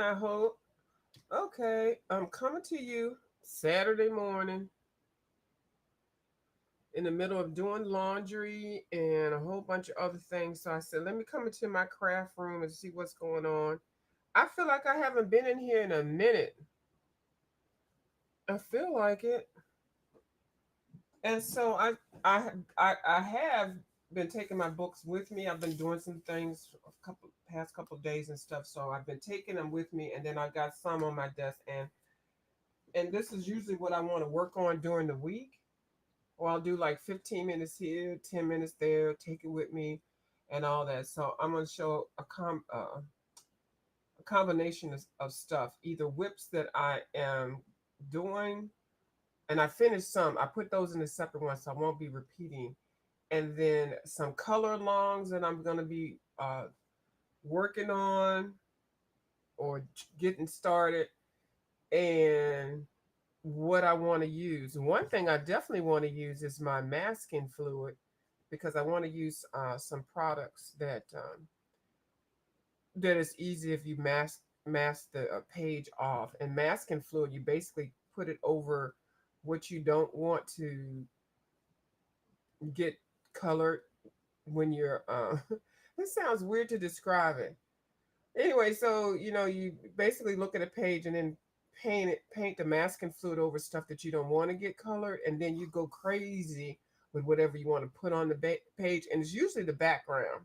I hope. Okay, I'm coming to you Saturday morning in the middle of doing laundry and a whole bunch of other things. So I said, let me come into my craft room and see what's going on. I feel like I haven't been in here in a minute. I feel like it. And so I have been taking my books with me. I've been doing some things a couple past couple days and stuff. So I've been taking them with me, and then I got some on my desk. And this is usually what I want to work on during the week. Or I'll do like 15 minutes here, 10 minutes there, take it with me, and all that. So I'm gonna show a combination of stuff, either whips that I am doing, and I finished some. I put those in a separate one, so I won't be repeating. And then some color longs that I'm gonna be working on or getting started, and what I want to use. One thing I definitely want to use is my masking fluid because I want to use some products that is easy if you mask the page off. And masking fluid, you basically put it over what you don't want to get colored when you're. This sounds weird to describe it. Anyway, so you basically look at a page and then paint the masking fluid over stuff that you don't want to get colored, and then you go crazy with whatever you want to put on the page, and it's usually the background.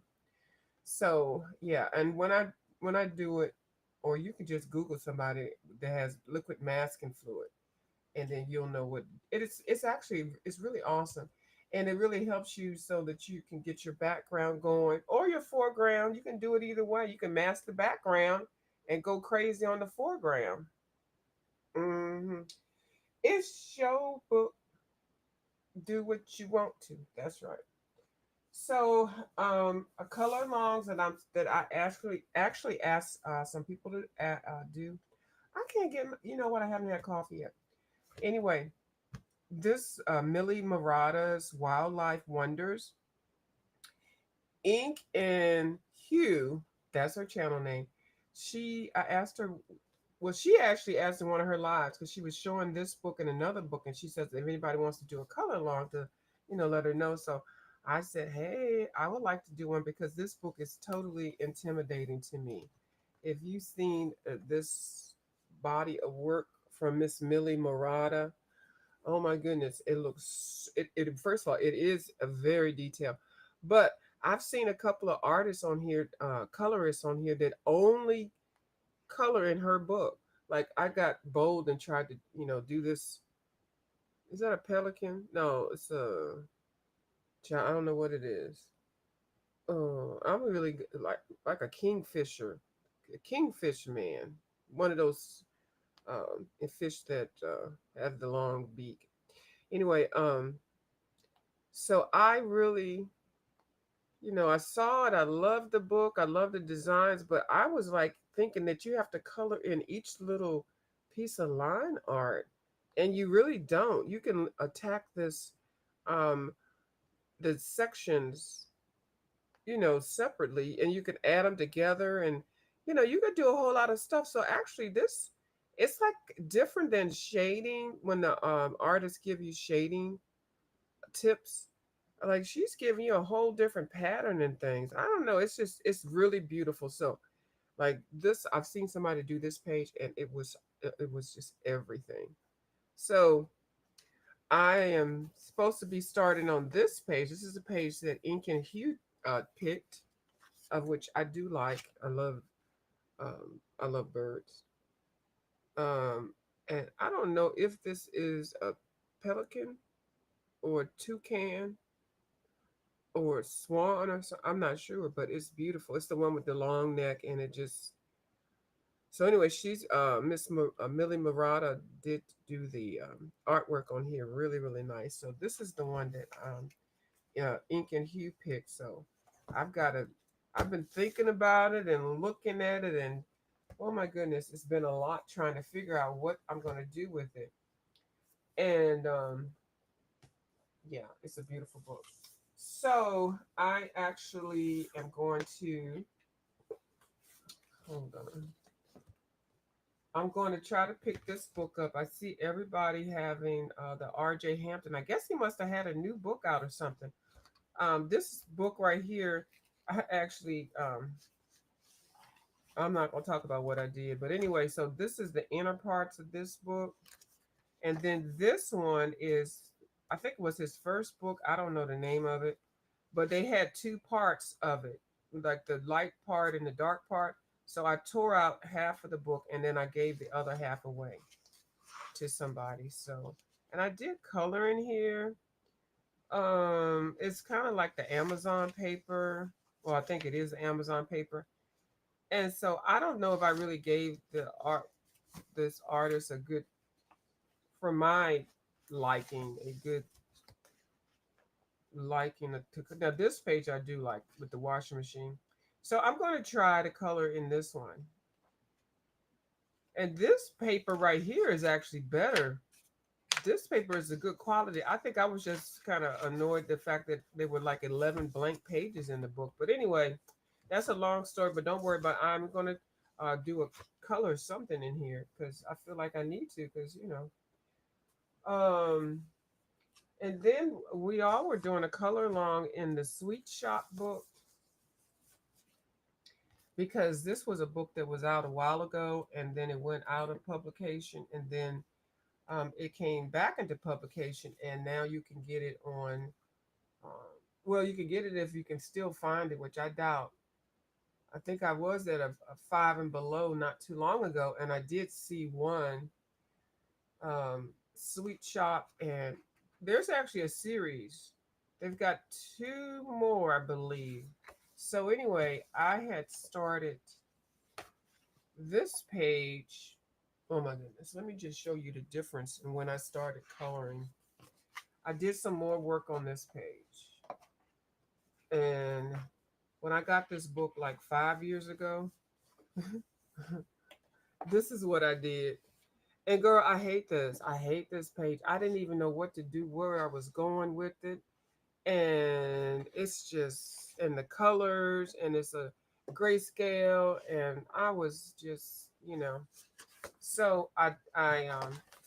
So yeah, and when I do it, or you can just Google somebody that has liquid masking fluid, and then you'll know what it is. It's really awesome, and it really helps you so that you can get your background going or your foreground. You can do it either way. You can mask the background and go crazy on the foreground. hmm It's your book. Do what you want to. That's right. So, a color longs that I actually asked some people to do. I can't get. You know what? I haven't had coffee yet. Anyway, this Millie Murata's Wildlife Wonders, Ink and Hue, that's her channel name. I asked her, well, she actually asked in one of her lives because she was showing this book and another book, and she says if anybody wants to do a color along to, let her know. So I said, hey, I would like to do one because this book is totally intimidating to me. If you've seen this body of work from Miss Millie Murata, oh my goodness, it first of all, it is a very detailed. But I've seen a couple of artists on here, colorists on here that only color in her book. Like I got bold and tried to, do this. Is that a pelican? No, it's I don't know what it is. Oh, I'm really like a kingfisher, a kingfish man. One of those fish that have the long beak. Anyway, so I really, I saw it. I loved the book. I love the designs, but I was like thinking that you have to color in each little piece of line art, and you really don't. You can attack um, the sections, separately, and you can add them together, and you could do a whole lot of stuff. So actually, it's like different than shading when the artists give you shading tips. Like she's giving you a whole different pattern and things. I don't know. It's really beautiful. So like this, I've seen somebody do this page, and it was just everything. So I am supposed to be starting on this page. This is a page that Ink and Hugh picked, of which I do like. I love birds. Um, and I don't know if this is a pelican or a toucan or swan or so. I'm not sure, but it's beautiful. It's the one with the long neck, and it just. So anyway, she's Millie Murata did do the artwork on here, really really nice. So this is the one that Ink and Hue picked. So I've got to. I've been thinking about it and looking at it, and oh my goodness, it's been a lot trying to figure out what I'm going to do with it. And yeah, it's a beautiful book. So I actually am going to hold on. I'm going to try to pick this book up. I see everybody having the R.J. Hampton. I guess he must have had a new book out or something. This book right here, I actually, I'm not going to talk about what I did, but anyway, so this is the inner parts of this book. And then this one is, I think it was his first book. I don't know the name of it, but they had two parts of it, like the light part and the dark part. So I tore out half of the book and then I gave the other half away to somebody. So, and I did color in here. It's kind of like the Amazon paper. Well, I think it is Amazon paper. And so I don't know if I really gave the art this artist a good, for my liking, a good liking. Now this page I do like with the washing machine. So I'm going to try to color in this one. And this paper right here is actually better. This paper is a good quality. I think I was just kind of annoyed the fact that there were like 11 blank pages in the book. But anyway, that's a long story, but don't worry about it. I'm going to do a color something in here because I feel like I need to because, you know. And then we all were doing a color along in the Sweet Shop book because this was a book that was out a while ago and then it went out of publication and then it came back into publication and now you can get it on, um, well, you can get it if you can still find it, which I doubt. I think I was at a five and below not too long ago and I did see one Sweet Shop, and there's actually a series. They've got two more, I believe. So anyway, I had started this page. Oh my goodness. Let me just show you the difference in when I started coloring. I did some more work on this page. And when I got this book like 5 years ago, this is what I did. And girl, I hate this. I hate this page. I didn't even know what to do, where I was going with it. And it's just, and the colors, and it's a grayscale. And I was just, you know, so I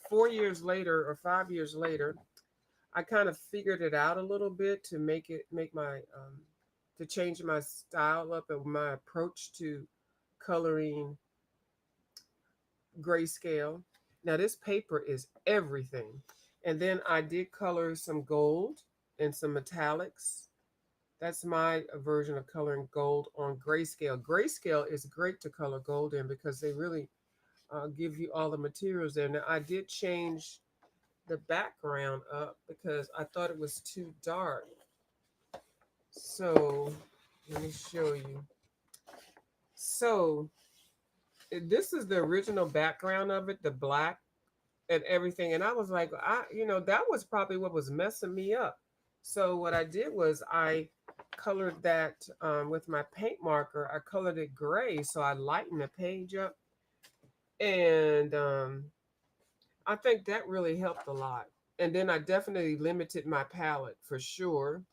4 years later or 5 years later, I kind of figured it out a little bit to make my, to change my style up and my approach to coloring grayscale. Now this paper is everything. And then I did color some gold and some metallics. That's my version of coloring gold on grayscale. Grayscale is great to color gold in because they really give you all the materials there. Now I did change the background up because I thought it was too dark. So let me show you. So this is the original background of it, the black and everything. And I was like, that was probably what was messing me up. So what I did was I colored that with my paint marker. I colored it gray, so I lightened the page up, and I think that really helped a lot. And then I definitely limited my palette for sure.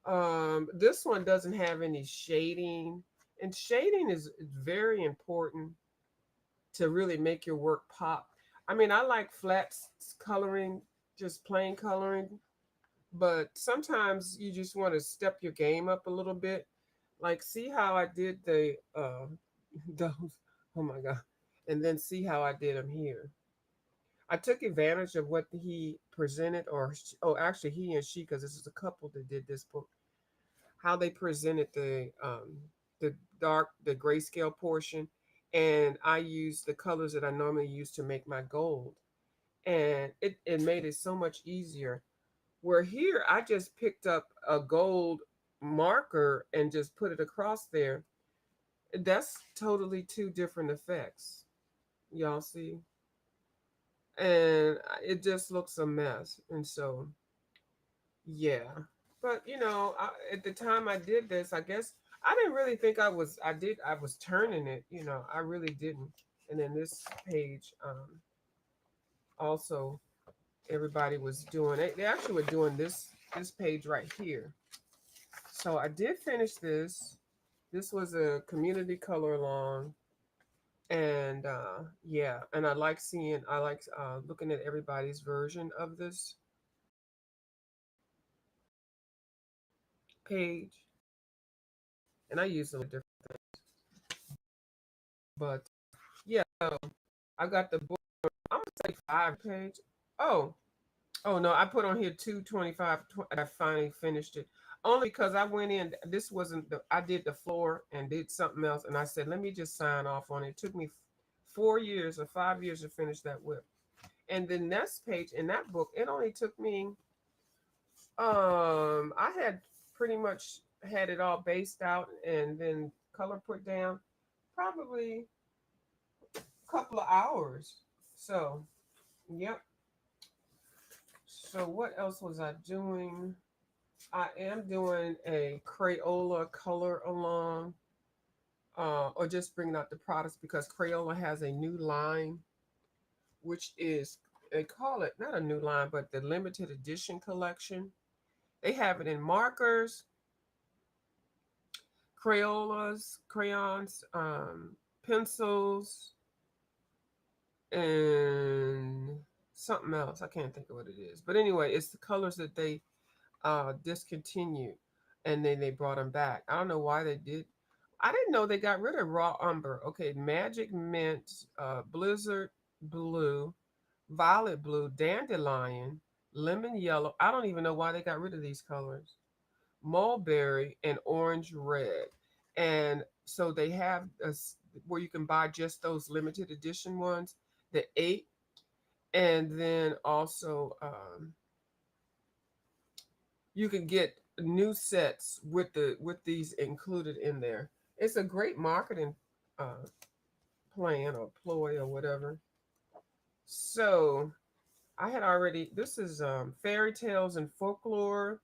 This one doesn't have any shading, and shading is very important to really make your work pop. I mean, I like coloring, just plain coloring, but sometimes you just want to step your game up a little bit. Like, see how I did the those, oh my god, and then see how I did them here. I took advantage of what he presented, oh, actually, he and she, because this is a couple that did this book, how they presented the the grayscale portion, and I used the colors that I normally use to make my gold, and it made it so much easier. Where here I just picked up a gold marker and just put it across there. That's totally two different effects. Y'all see? And it just looks a mess. And so, yeah. But at the time I did this, I guess I didn't really think I was turning it, I really didn't. And then this page, also everybody was doing it. They actually were doing this page right here. So I did finish this. This was a community color along. And yeah, and I like looking at everybody's version of this page, and I use them different, but yeah, so I got the book. I'm gonna say 5 page. Oh, oh no, I put on here 225. I finally finished it only because I went in. This wasn't the. I did the floor and did something else, and I said, let me just sign off on it. It took me 4 years or 5 years to finish that whip. And the next page in that book, it only took me. I had pretty much had it all based out and then color put down, probably a couple of hours. So, yep. So what else was I doing? I am doing a Crayola color along, or just bringing out the products because Crayola has a new line, which is they call it not a new line, but the limited edition collection. They have it in markers, Crayolas, crayons, pencils, and something else. I can't think of what it is. But anyway, it's the colors that they discontinued, and then they brought them back. I don't know why they did. I didn't know they got rid of raw umber. Okay, magic mint, blizzard blue, violet blue, dandelion, lemon yellow. I don't even know why they got rid of these colors. Mulberry and orange red. And so they have where you can buy just those limited edition ones, the eight, and then also you can get new sets with these included in there. It's a great marketing uh, plan or ploy or whatever. So I had already. This is fairy tales and folklore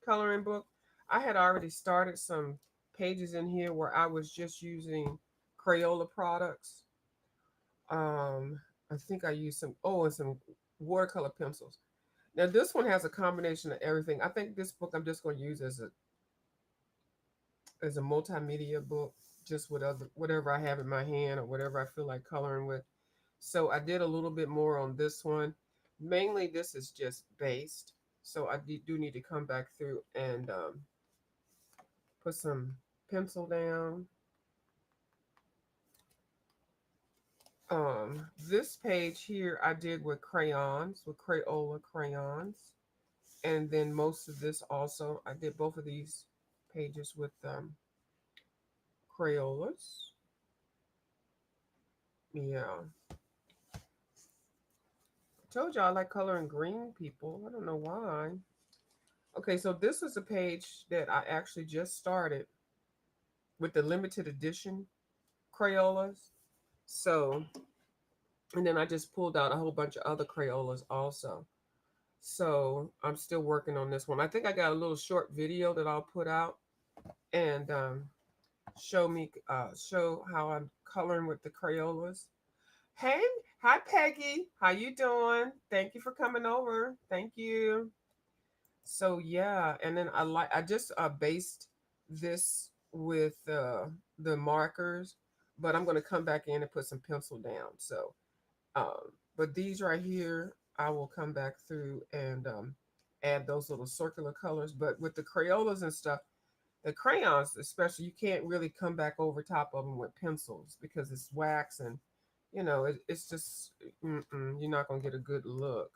coloring book. I had already started some pages in here where I was just using Crayola products. I think I used some and some watercolor pencils. Now this one has a combination of everything. I think this book I'm just going to use as a multimedia book, just with other whatever I have in my hand or whatever I feel like coloring with. So I did a little bit more on this one. Mainly, this is just based. So I do need to come back through and put some pencil down. This page here I did with crayons, with Crayola crayons. And then most of this also, I did both of these pages with Crayolas. Yeah. I told you I like coloring green people. I don't know why. Okay, so this is a page that I actually just started with the limited edition Crayolas. So, and then I just pulled out a whole bunch of other Crayolas also. So I'm still working on this one. I think I got a little short video that I'll put out and show how I'm coloring with the Crayolas. Hey, hi Peggy, how you doing? Thank you for coming over. Thank you. So yeah, and then I just based this with the markers, but I'm gonna come back in and put some pencil down. So but these right here, I will come back through and add those little circular colors. But with the Crayolas and stuff, the crayons especially, you can't really come back over top of them with pencils because it's wax and it's just you're not gonna get a good look.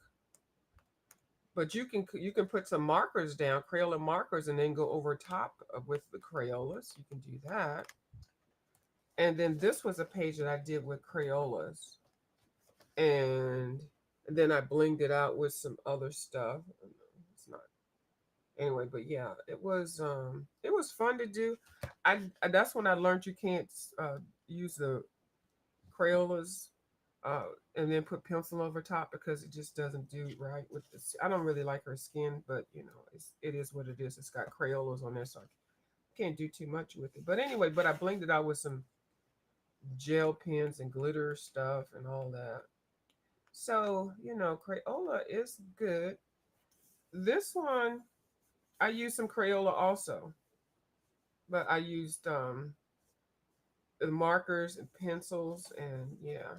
But you can put some markers down, Crayola markers, and then go over top with the Crayolas. You can do that. And then this was a page that I did with Crayolas, and then I blinged it out with some other stuff. It's not anyway, but yeah, it was fun to do. That's when I learned you can't use the Crayolas uh, and then put pencil over top because it just doesn't do right with this. I don't really like her skin, but it is what it is. It's got Crayolas on there, so I can't do too much with it. But anyway, but I blinged it out with some gel pens and glitter stuff and all that. So Crayola is good. This one I used some Crayola also, but I used the markers and pencils, and yeah.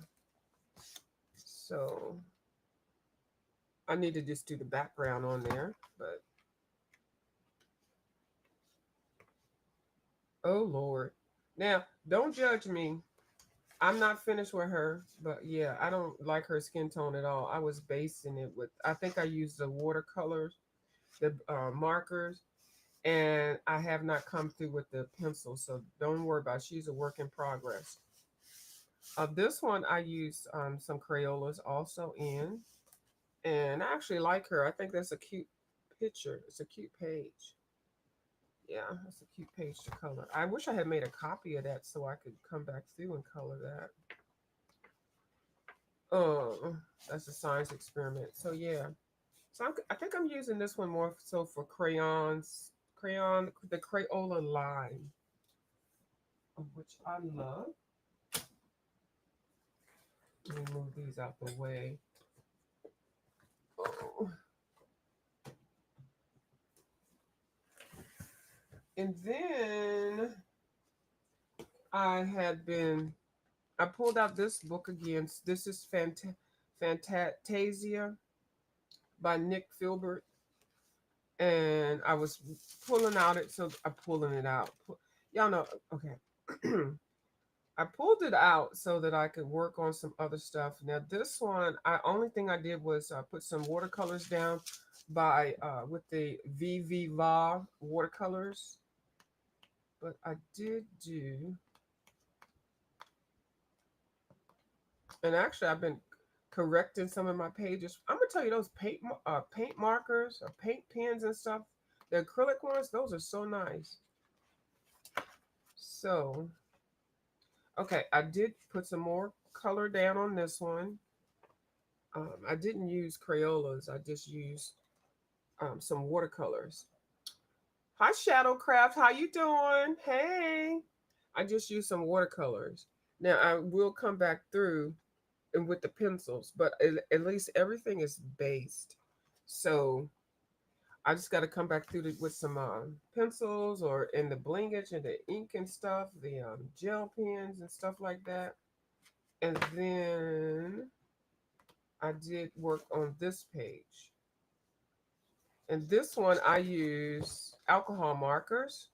So I need to just do the background on there, but oh Lord. Now, don't judge me. I'm not finished with her, but yeah, I don't like her skin tone at all. I was basing it with, I think I used the watercolors, the markers, and I have not come through with the pencil. So don't worry about it. She's a work in progress. This one, I used some Crayolas also in, and I actually like her. I think that's a cute picture. It's a cute page. Yeah, that's a cute page to color. I wish I had made a copy of that so I could come back through and color that. Oh, that's a science experiment. So yeah, so I think I'm using this one more so for crayons, the Crayola line, which I love. Let me move these out the way. Oh, and then I had been I pulled out this book again. This is Fantasia by Nick Filbert, and I was pulling out it. So I'm pulling it out. Y'all know, okay. I pulled it out so that I could work on some other stuff. Now this one, I only thing I did was put some watercolors down by with the VV Va watercolors, but I did do, and actually I've been correcting some of my pages. I'm gonna tell you those paint markers or paint pens and stuff. The acrylic ones, those are so nice. So okay, I did put some more color down on this one. I didn't use Crayolas. I just used some watercolors. Hi, Shadowcraft. How you doing? Hey. I just used some watercolors. Now I will come back through and with the pencils, but at least everything is based. So I just got to come back through with some pencils or in the blingage and the ink and stuff, the gel pens and stuff like that. And then I did work on this page. And this one I use alcohol markers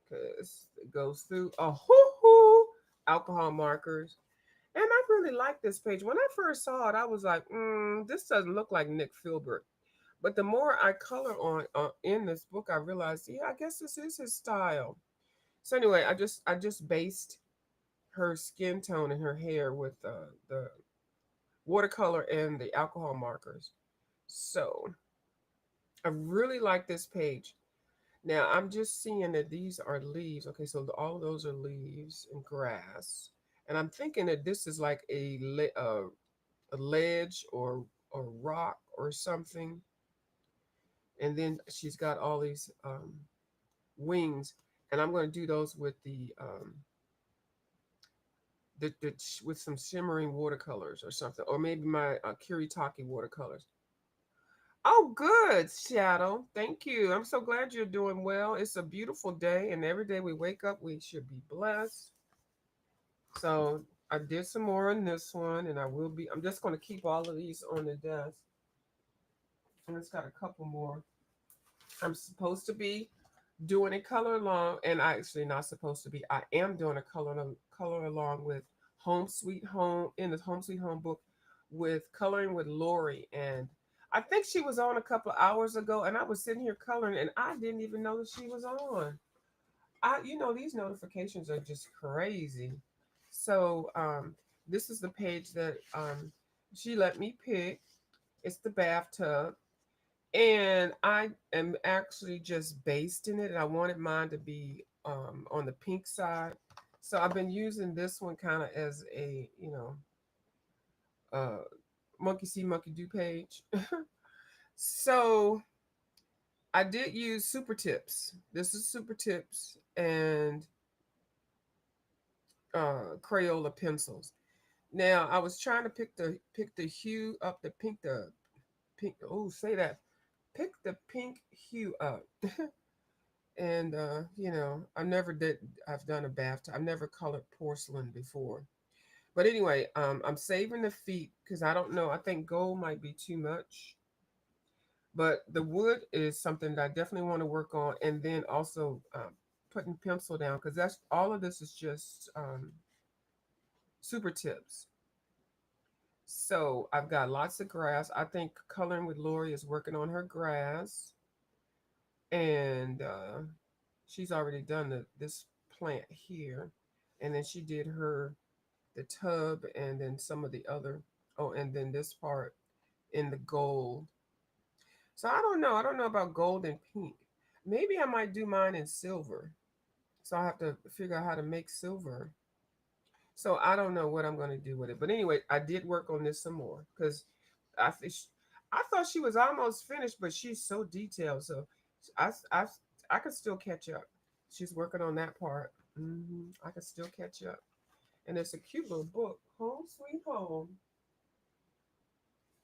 because it goes through a hoo hoo alcohol markers. And I really like this page. When I first saw it, I was like, this doesn't look like Nick Filbert. But the more I color on in this book, I realized, yeah, I guess this is his style. So anyway, I just based her skin tone and her hair with the watercolor and the alcohol markers. So I really like this page. Now I'm just seeing that these are leaves. Okay, so all of those are leaves and grass, and I'm thinking that this is like a ledge or a rock or something. And then she's got all these wings, and I'm going to do those with with some shimmering watercolors or something, or maybe my Kiritaki watercolors. Oh, good, Shadow. Thank you. I'm so glad you're doing well. It's a beautiful day, and every day we wake up, we should be blessed. So I did some more on this one, and I will be. I'm just going to keep all of these on the desk, and it's got a couple more. I'm supposed to be doing a color along, and I actually not supposed to be. I am doing a color along with Home Sweet Home in the Home Sweet Home book with coloring with Lori, and I think she was on a couple of hours ago, and I was sitting here coloring, and I didn't even know that she was on. These notifications are just crazy. So this is the page that she let me pick. It's the bathtub, and I am actually just basting it, and I wanted mine to be on the pink side. So I've been using this one kind of as a uh, monkey see monkey do page. So I did use Super Tips. This is Super Tips and Crayola pencils. Now I was trying to pick the hue up, the pink. Oh, say that. Pick the pink hue up. And I've done a bathtub. I've never colored porcelain before. But anyway, I'm saving the feet because I don't know. I think gold might be too much. But the wood is something that I definitely want to work on, and then also putting pencil down because that's all of this is just super tips. So I've got lots of grass. I think Coloring with Lori is working on her grass, and she's already done this plant here, and then she did the tub, and then some of the other. Oh, and then this part in the gold. So I don't know. I don't know about gold and pink. Maybe I might do mine in silver. So I have to figure out how to make silver. So I don't know what I'm going to do with it. But anyway, I did work on this some more because I think I thought she was almost finished, but she's so detailed. So I I I could still catch up. She's working on that part. I could still catch up. And it's a cute little book. Home Sweet Home.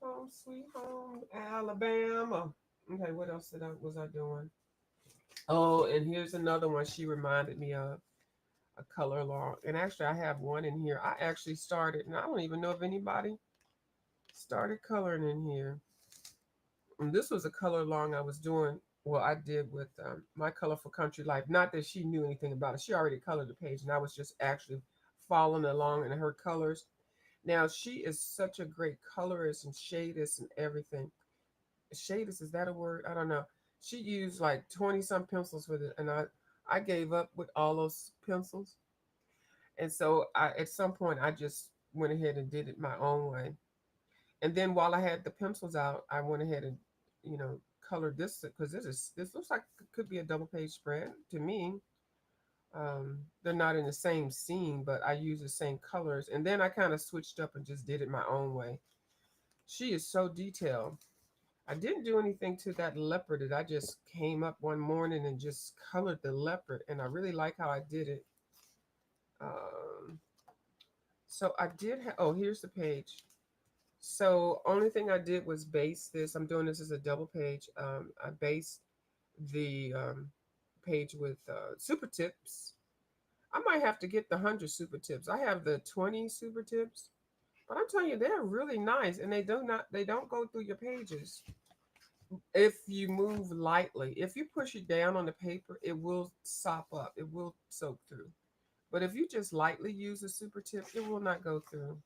Home Sweet Home, Alabama. Okay, what else was I doing? Oh, and here's another one she reminded me of, a color log. And actually, I have one in here. I actually started, and I don't even know if anybody started coloring in here. And this was a color long I was doing. Well, I did with my Colorful Country Life. Not that she knew anything about it. She already colored the page, and I was just actually following along in her colors. Now, she is such a great colorist and shadist and everything. Shadist, is that a word? I don't know. She used like 20 some pencils with it, and I gave up with all those pencils. And so at some point I just went ahead and did it my own way. And then while I had the pencils out, I went ahead and you know colored this because this looks like it could be a double page spread to me. They're not in the same scene, but I use the same colors. And then I kind of switched up and just did it my own way. She is so detailed. I didn't do anything to that leopard. I just came up one morning and just colored the leopard, and I really like how I did it. Um, so I did. Oh, here's the page. So only thing I did was base this. I'm doing this as a double page. I based the page with super tips. I might have to get the 100 super tips. I have the 20 super tips, but I'm telling you, they're really nice, and they don't go through your pages. If you move lightly, if you push it down on the paper, it will sop up, it will soak through. But if you just lightly use a super tip, it will not go through.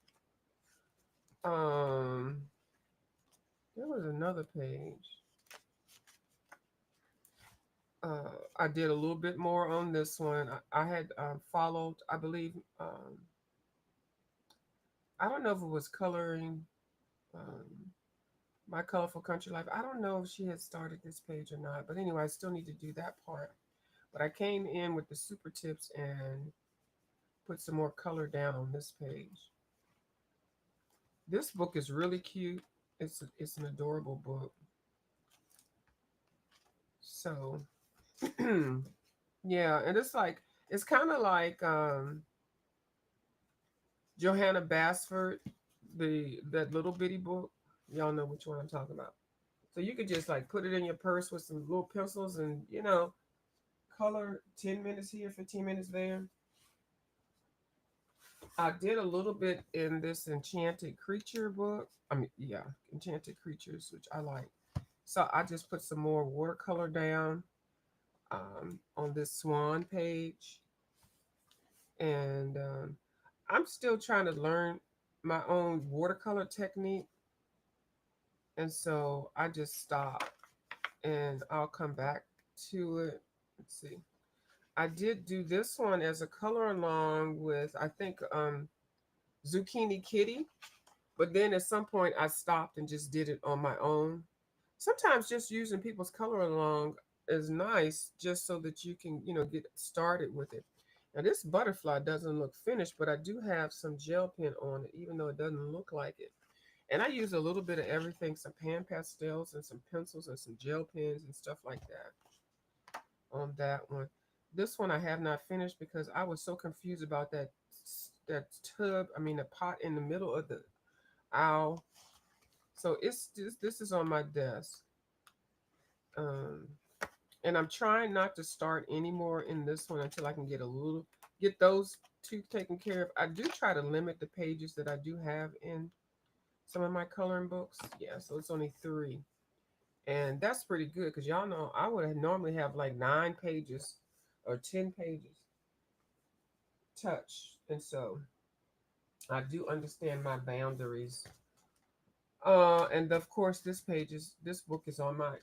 um there was another page. I did a little bit more on this one. I had followed, I believe, I don't know if it was coloring um, my Colorful Country Life. I don't know if she had started this page or not, but anyway, I still need to do that part. But I came in with the super tips and put some more color down on this page. This book is really cute. It's an adorable book. So yeah, and it's kind of like Johanna Basford, the that little bitty book. Y'all know which one I'm talking about. So you could just like put it in your purse with some little pencils and color 10 minutes here, 15 minutes there. I did a little bit in this Enchanted Creature book. I mean, yeah, Enchanted Creatures, which I like. So I just put some more watercolor down on this swan page. And I'm still trying to learn my own watercolor technique. And so I just stopped and I'll come back to it. Let's see. I did do this one as a color along with, I think, Zucchini Kitty. But then at some point I stopped and just did it on my own. Sometimes just using people's color along is nice just so that you can, get started with it. Now this butterfly doesn't look finished, but I do have some gel pen on it, even though it doesn't look like it. And I use a little bit of everything, some pan pastels and some pencils and some gel pens and stuff like that on that one. This one I have not finished because I was so confused about that tub, I mean the pot in the middle of the owl. So it's just this is on my desk. Um And I'm trying not to start anymore in this one until I can get those two taken care of. I do try to limit the pages that I do have in some of my coloring books. Yeah, so it's only 3. And that's pretty good because y'all know I would normally have like 9 pages or 10 pages touch. And so I do understand my boundaries. And of course, this book is on my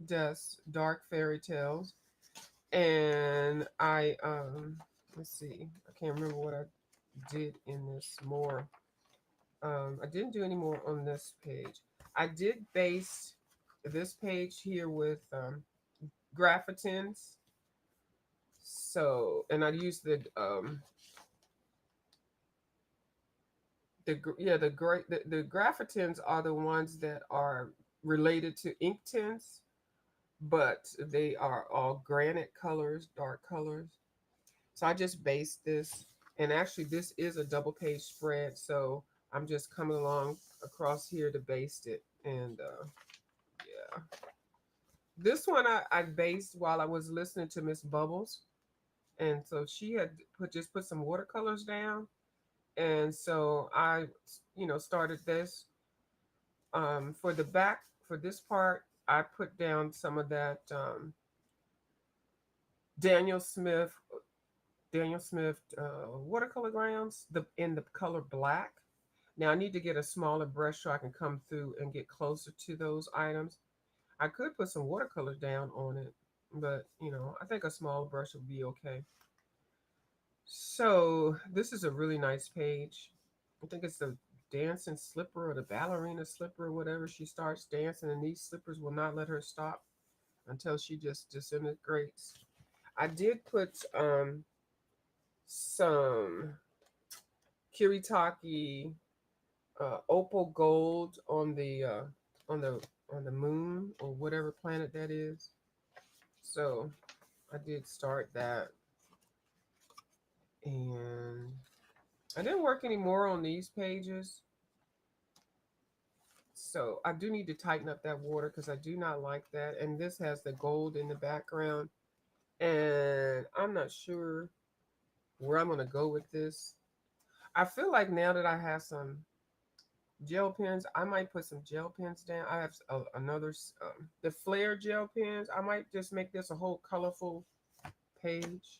desk, Dark Fairy Tales, and let's see, I can't remember what I did in this more. I didn't do any more on this page. I did base this page here with graphitins. So, and I used the graphitins are the ones that are related to ink tints, but they are all granite colors, dark colors. So I just based this, and actually this is a double page spread. So I'm just coming along across here to baste it, and yeah, this one I based while I was listening to Miss Bubbles, and so she had put some watercolors down, and so I started this. For the back for this part, I put down some of that Daniel Smith Daniel Smith watercolor grounds in the color black. Now I need to get a smaller brush so I can come through and get closer to those items. I could put some watercolor down on it, but I think a small brush would be okay. So this is a really nice page. I think it's the dancing slipper or the ballerina slipper or whatever. She starts dancing, and these slippers will not let her stop until she just disintegrates. I did put some Kiritaki opal gold on the on the moon or whatever planet that is. So I did start that, and I didn't work any more on these pages. So I do need to tighten up that water because I do not like that. And this has the gold in the background, and I'm not sure where I'm gonna go with this. I feel like now that I have some gel pens, I might put some gel pens down. I have the flare gel pens. I might just make this a whole colorful page.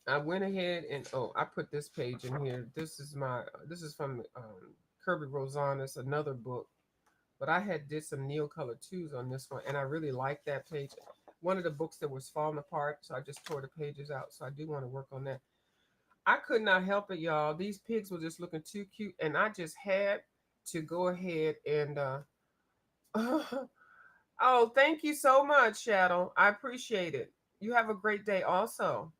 I went ahead and I put this page in here. This is from Kirby Rosanes, another book. But I had did some Neocolor twos on this one, and I really liked that page. One of the books that was falling apart, so I just tore the pages out. So I do want to work on that. I could not help it, y'all. These pigs were just looking too cute, and I just had to go ahead and oh, thank you so much, Shadow. I appreciate it. You have a great day also.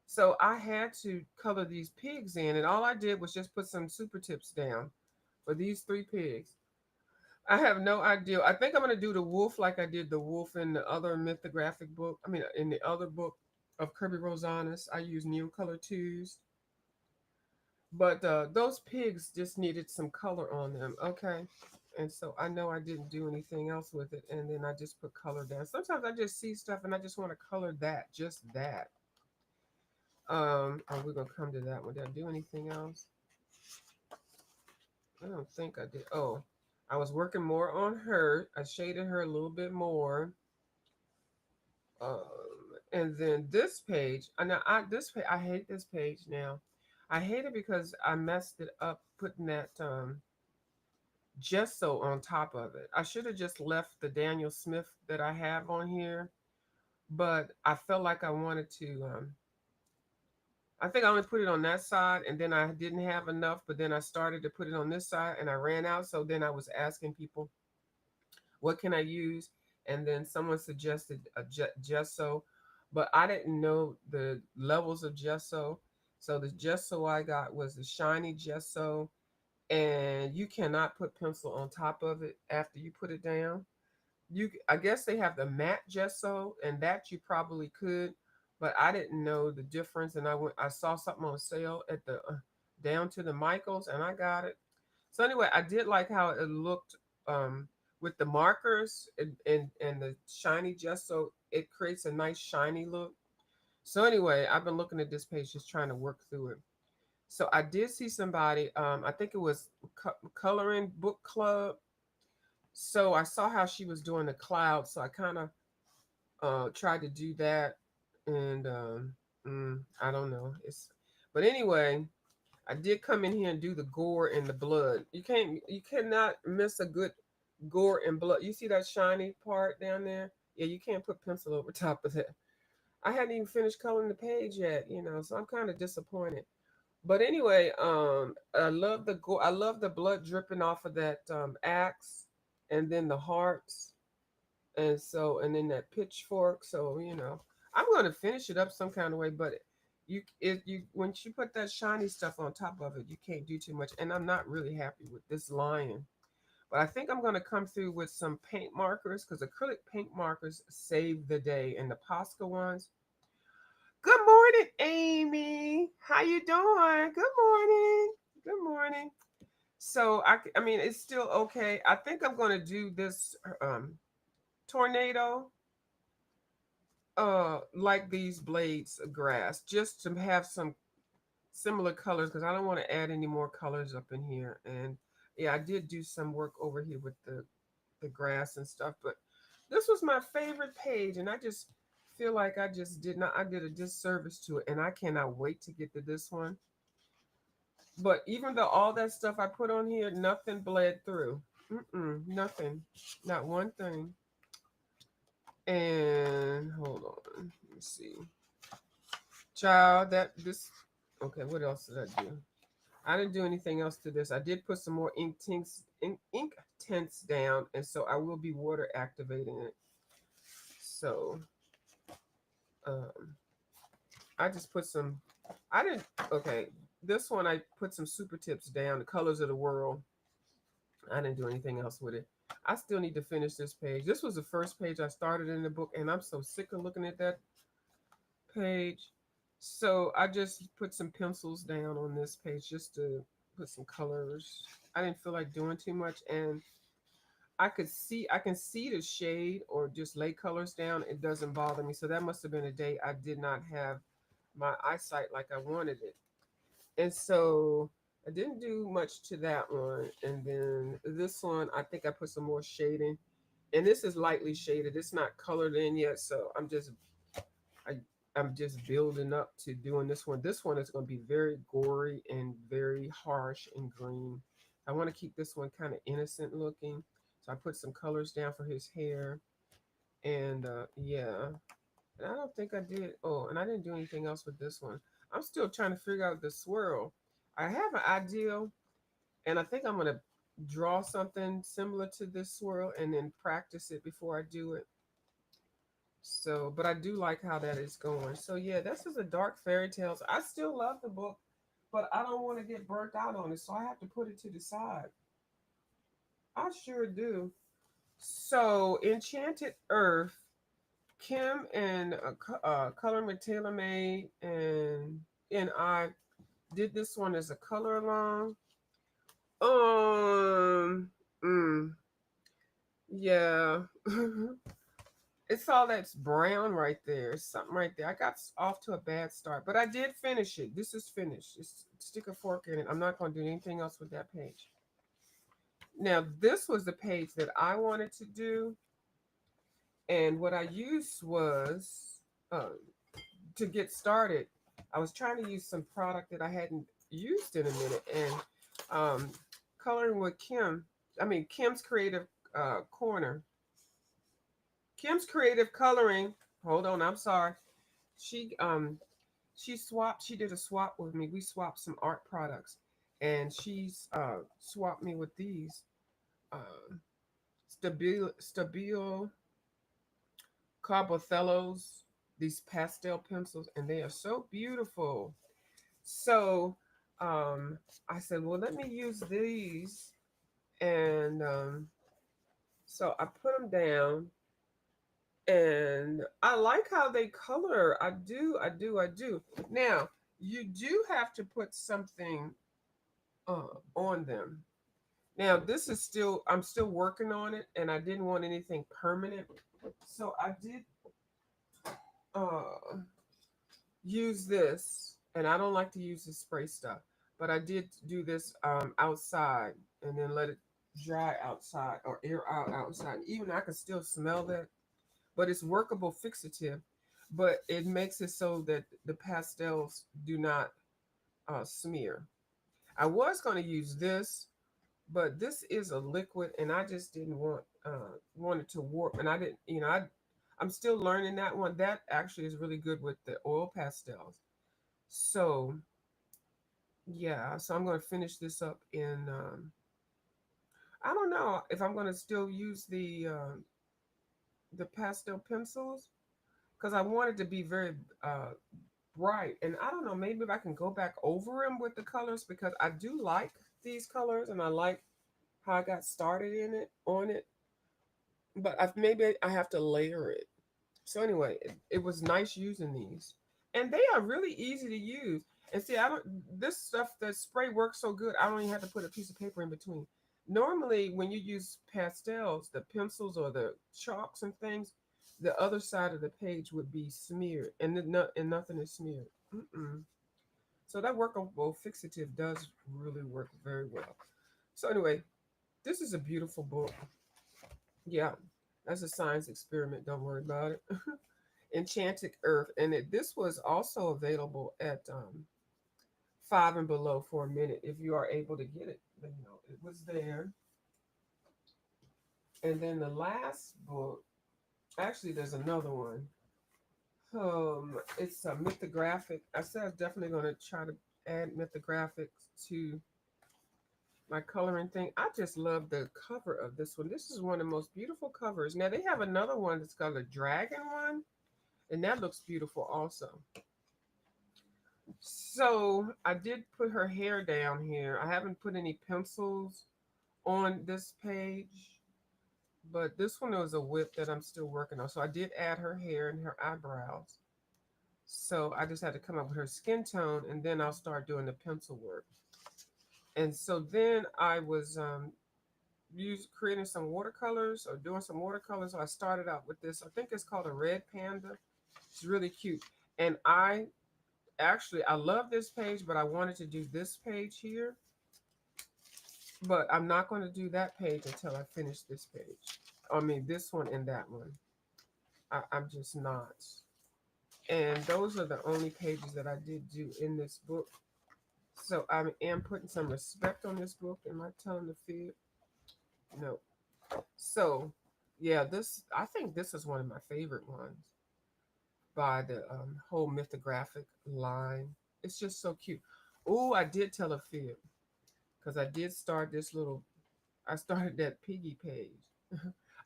So I had to color these pigs in, and all I did was just put some super tips down for these 3 pigs. I have no idea. I think I'm gonna do the wolf like I did the wolf in the other mythographic book. I mean, in the other book of Kirby Rosanes, I used Neocolor twos. But those pigs just needed some color on them. Okay. And so I know I didn't do anything else with it. And then I just put color down. Sometimes I just see stuff and I just want to color that, just that. We're going to come to that one. Did I do anything else? I don't think I did. Oh, I was working more on her. I shaded her a little bit more. Um, and then this page, I hate this page now. I hate it because I messed it up putting that gesso on top of it. I should have just left the Daniel Smith that I have on here, but I felt like I wanted to. I think I only put it on that side, and then I didn't have enough. But then I started to put it on this side, and I ran out. So then I was asking people, "What can I use?" And then someone suggested a gesso, but I didn't know the levels of gesso. So the gesso I got was the shiny gesso, and you cannot put pencil on top of it after you put it down. I guess they have the matte gesso, and that you probably could, but I didn't know the difference. And I saw something on sale at the down to the Michaels, and I got it. So anyway, I did like how it looked with the markers and the shiny gesso, it creates a nice shiny look. So anyway, I've been looking at this page just trying to work through it. So I did see somebody, I think it was Coloring Book Club. So I saw how she was doing the clouds. So I kind of tried to do that. And I don't know. But anyway, I did come in here and do the gore and the blood. You cannot miss a good gore and blood. You see that shiny part down there? Yeah, you can't put pencil over top of that. I hadn't even finished coloring the page yet, so I'm kind of disappointed. But anyway, I love the blood dripping off of that axe, and then the hearts, and then that pitchfork. So I'm going to finish it up some kind of way. But you when you put that shiny stuff on top of it, you can't do too much. And I'm not really happy with this lion. But I think I'm going to come through with some paint markers because acrylic paint markers save the day, and the Posca ones. Good morning, Amy. How you doing? Good morning. Good morning. So I mean, it's still okay. I think I'm going to do this tornado, like these blades of grass, just to have some similar colors because I don't want to add any more colors up in here. And yeah, I did do some work over here with the grass and stuff, but this was my favorite page, and I just feel like I did a disservice to it, and I cannot wait to get to this one. But even though all that stuff I put on here, nothing bled through. Nothing, not one thing. And hold on, let me see, child. That this Okay. What else did I do? I didn't do anything else to this. I did put some more ink tints down, and so I will be water activating it. So um, I just put some. I didn't. Okay, this one I put some super tips down. The colors of the world. I didn't do anything else with it. I still need to finish this page. This was the first page I started in the book, and I'm so sick of looking at that page. So I just put some pencils down on this page just to put some colors. I didn't feel like doing too much, and I can see the shade or just lay colors down. It doesn't bother me. So that must have been a day I did not have my eyesight like I wanted it. And so I didn't do much to that one. And then this one, I think I put some more shading. And this is lightly shaded. It's not colored in yet, so I, I'm just building up to doing this one. This one is going to be very gory and very harsh and green. I want to keep this one kind of innocent looking. So I put some colors down for his hair. And yeah, and I don't think I did. Oh, and I didn't do anything else with this one. I'm still trying to figure out the swirl. I have an idea, and I think I'm going to draw something similar to this swirl and then practice it before I do it. So, but I do like how that is going. So yeah, this is a dark fairy tales. I still love the book, but I don't want to get burnt out on it, so I have to put it to the side. I sure do. So, Enchanted Earth, Kim and Color with Tailor Made, and I did this one as a color along. Um, mm, yeah. It's all that's brown right there. Something right there. I got off to a bad start, but I did finish it. This is finished. Just stick a fork in it. I'm not going to do anything else with that page. Now, this was the page that I wanted to do, and what I used was uh, to get started. I was trying to use some product that I hadn't used in a minute, and um, coloring with Kim's Creative Corner. Kim's Creative Coloring. Hold on, I'm sorry. She she did a swap with me. We swapped some art products, and she's swapped me with these uh, Stabilo Carbothellos, these pastel pencils, and they are so beautiful. So I said, well, let me use these, and so I put them down, and I like how they color. I do. Now, you do have to put something on them. Now this is still, I'm still working on it, and I didn't want anything permanent, so I did uh use this, and I don't like to use the spray stuff, but I did do this outside and then let it dry outside or air out outside. Even I can still smell that, but it's workable fixative, but it makes it so that the pastels do not smear. I was going to use this, but this is a liquid, and I just didn't want it to warp, and I didn't, I'm still learning that one. That actually is really good with the oil pastels. So yeah, so I'm going to finish this up in. I don't know if I'm going to still use the pastel pencils because I want it to be very bright, and I don't know, maybe if I can go back over them with the colors because I do like these colors and I like how I got started in it on it, but maybe I have to layer it. So anyway, it was nice using these, and they are really easy to use. And see, I don't this stuff, the spray works so good. I don't even have to put a piece of paper in between. Normally, when you use pastels, the pencils or the chalks and things, the other side of the page would be smeared, and and nothing is smeared. Mm-mm. So that workable fixative does really work very well. So anyway, this is a beautiful book. Yeah, that's a science experiment. Don't worry about it. Enchanted Earth, and this was also available at Five and Below for a minute. If you are able to get it, then, it was there. And then the last book, actually, there's another one. It's a mythographic. I said I was definitely going to try to add mythographics to my coloring thing. I just love the cover of this one. This is one of the most beautiful covers. Now they have another one that's got a dragon one, and that looks beautiful also. So I did put her hair down here. I haven't put any pencils on this page, but this one was a whip that I'm still working on. So I did add her hair and her eyebrows. So I just had to come up with her skin tone, and then I'll start doing the pencil work. And so then I was creating some watercolors or doing some watercolors. So I started out with this. I think it's called a red panda. It's really cute. And I love this page, but I wanted to do this page here. But I'm not going to do that page until I finish this page. I mean, this one and that one. I'm just not. And those are the only pages that I did do in this book. So I am putting some respect on this book. Am I telling the fib? No. So, yeah, I think this is one of my favorite ones by the whole mythographic line. It's just so cute. Oh, I did tell a fib because I did start this little. I started that piggy page.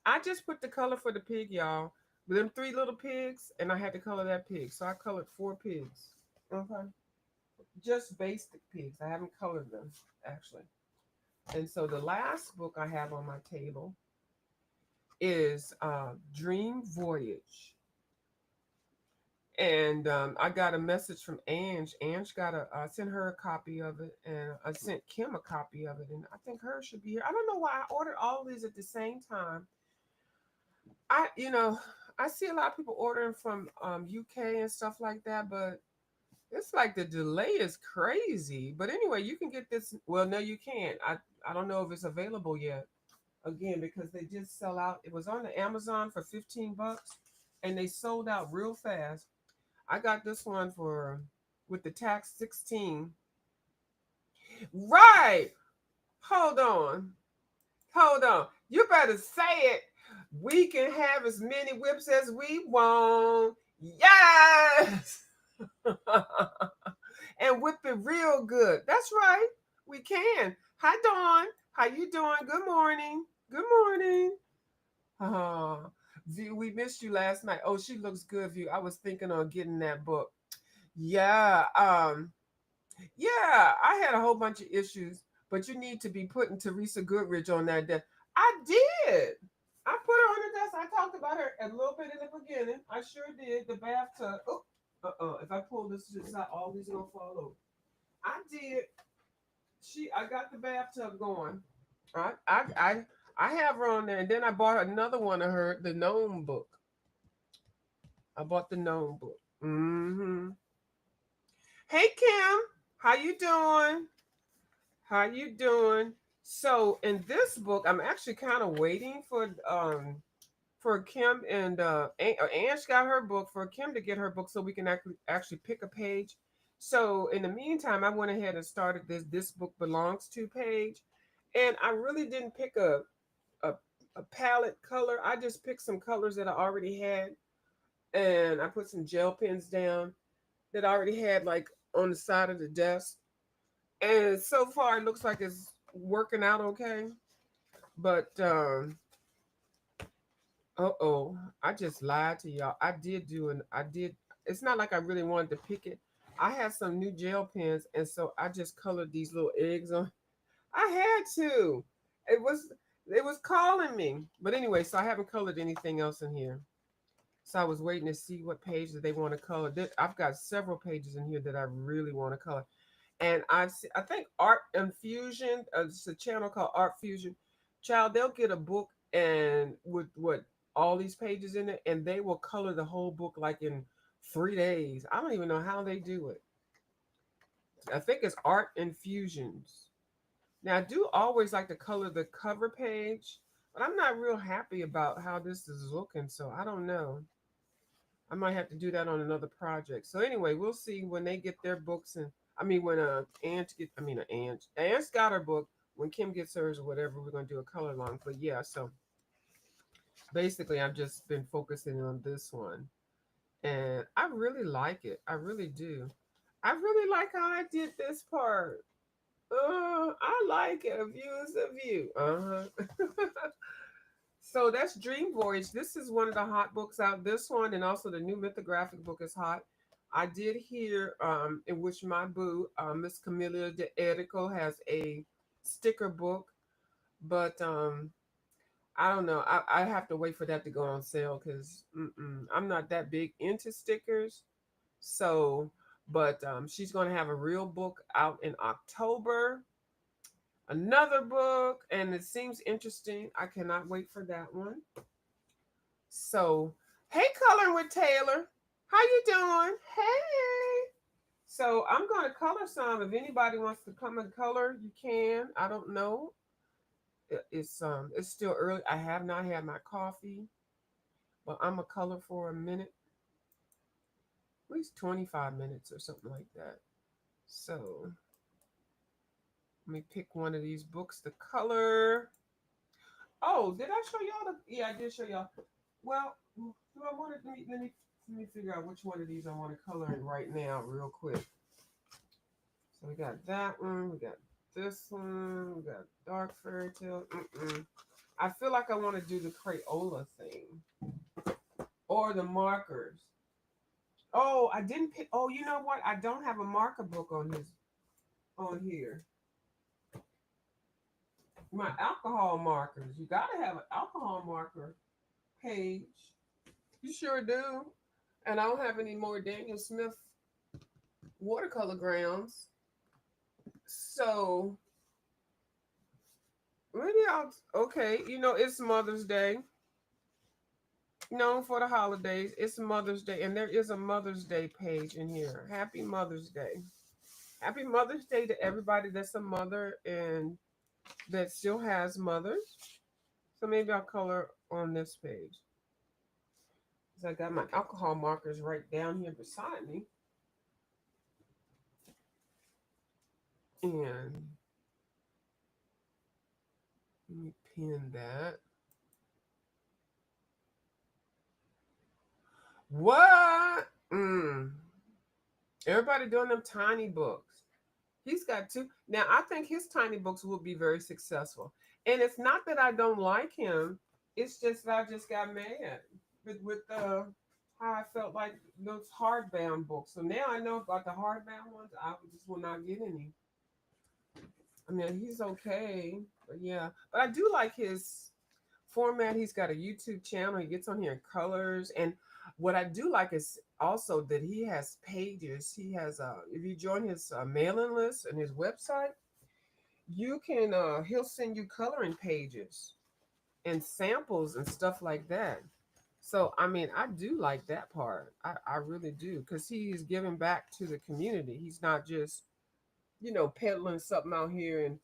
I just put the color for the pig, y'all. With them three little pigs, and I had to color that pig. So I colored four pigs. Okay. Just basic pigs. I haven't colored them, actually. And so the last book I have on my table is Dream Voyage. And I got a message from Ange. Ange I sent her a copy of it, and I sent Kim a copy of it, and I think hers should be here. I don't know why I ordered all of these at the same time. I, you know, I see a lot of people ordering from UK and stuff like that, but it's like the delay is crazy. But anyway, you can get this. Well, no, you can't. I don't know if it's available yet. Again, because they just sell out. It was on the Amazon for $15, and they sold out real fast. I got this one for with the tax 16. Right. Hold on. Hold on. You better say it. We can have as many whips as we want. Yes. And whip it real good. That's right. We can. Hi Dawn. How you doing? Good morning. Good morning. Oh, View, we missed you last night. Oh, she looks good, View. I was thinking on getting that book. Yeah. Yeah, I had a whole bunch of issues, but you need to be putting Teresa Goodrich on that desk. I did. I put her on the desk. I talked about her a little bit in the beginning. I sure did. The bathtub. Oh, if I pull this out, all these are gonna fall over. I did. I got the bathtub going. I I I I have her on there, and then I bought another one of her, the gnome book. I bought the gnome book. Mm-hmm. Hey Kim, how you doing? How you doing? So in this book, I'm actually kind of waiting for Kim and Ange got her book for Kim to get her book so we can actually pick a page. So in the meantime, I went ahead and started this book belongs to page, and I really didn't pick a a palette color. I just picked some colors that I already had, and I put some gel pens down that I already had like on the side of the desk. And so far, it looks like it's working out okay. But oh, I just lied to y'all. I did do an I did. It's not like I really wanted to pick it. I had some new gel pens, and so I just colored these little eggs on. I had to. It was it was calling me. But anyway, so I haven't colored anything else in here. So I was waiting to see what page that they want to color. I've got several pages in here that I really want to color. And I think Art Infusion, it's a channel called Art Fusion. Child, they'll get a book and with what all these pages in it, and they will color the whole book like in 3 days. I don't even know how they do it. I think it's Art Infusions. Now I do always like to color the cover page, but I'm not real happy about how this is looking, so I don't know. I might have to do that on another project. So anyway, we'll see when they get their books, and I mean when Aunt's got her book. When Kim gets hers or whatever, we're gonna do a color long. But yeah, so basically I've just been focusing on this one. And I really like it. I really do. I really like how I did this part. I like it. A view is a view. Uh-huh. So that's Dream Voyage. This is one of the hot books out. This one and also the new mythographic book is hot. I did hear in which my boo, Miss Camilla de Erico, has a sticker book, but I don't know. I have to wait for that to go on sale because I'm not that big into stickers. So, but she's going to have a real book out in October, another book, and it seems interesting. I cannot wait for that one. So, hey, Coloring with Taylor, how you doing? Hey. So I'm gonna color some. If anybody wants to come and color, you can. I don't know. It's still early. I have not had my coffee, but I'm a color for a minute, at least 25 minutes or something like that. So let me pick one of these books to color. Oh, did I show y'all the? Yeah, I did show y'all. Well, do I want to let me figure out which one of these I want to color in right now, real quick. So we got that one. We got this one. We got Dark Fairy Tale. I feel like I want to do the Crayola thing or the markers. Oh, I didn't pick. Oh, you know what? I don't have a marker book on here. My alcohol markers. You gotta have an alcohol marker page. You sure do. And I don't have any more Daniel Smith watercolor grounds. So maybe I'll okay, it's Mother's Day. Known for the holidays. It's Mother's Day. And there is a Mother's Day page in here. Happy Mother's Day. Happy Mother's Day to everybody that's a mother and that still has mothers. So maybe I'll color on this page. So I got my alcohol markers right down here beside me. And let me pin that. What? Everybody doing them tiny books. He's got two. Now, I think his tiny books will be very successful. And it's not that I don't like him. It's just that I just got mad with how I felt like those hardbound books. So now I know about the hardbound ones. I just will not get any. I mean, he's okay, but yeah. But I do like his format. He's got a YouTube channel. He gets on here in colors. And what I do like is also that he has pages. He has if you join his mailing list and his website, you can he'll send you coloring pages and samples and stuff like that. So I mean, I do like that part. I really do, because he's giving back to the community. He's not just, peddling something out here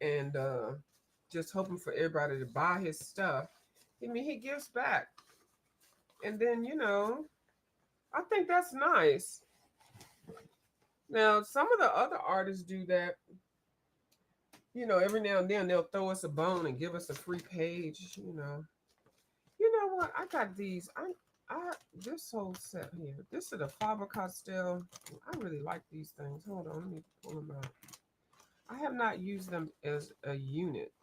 and just hoping for everybody to buy his stuff. I mean, he gives back. And then, I think that's nice. Now, some of the other artists do that. Every now and then they'll throw us a bone and give us a free page. You know what? I got these. I this whole set here. This is a Faber Castell. I really like these things. Hold on, let me pull them out. I have not used them as a unit.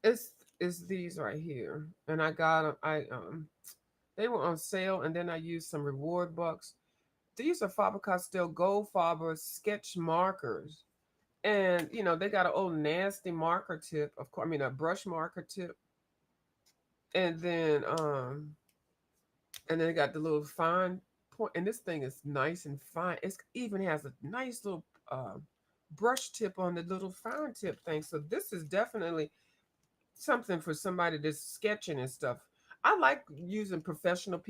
It's it's these right here, and I got them. They were on sale, and then I used some reward bucks. These are Faber Castell Gold Faber sketch markers, and they got an old nasty marker tip. Of course, I mean a brush marker tip, and then they got the little fine point. And this thing is nice and fine. It even has a nice little brush tip on the little fine tip thing. So this is definitely something for somebody that's sketching and stuff. I like using professional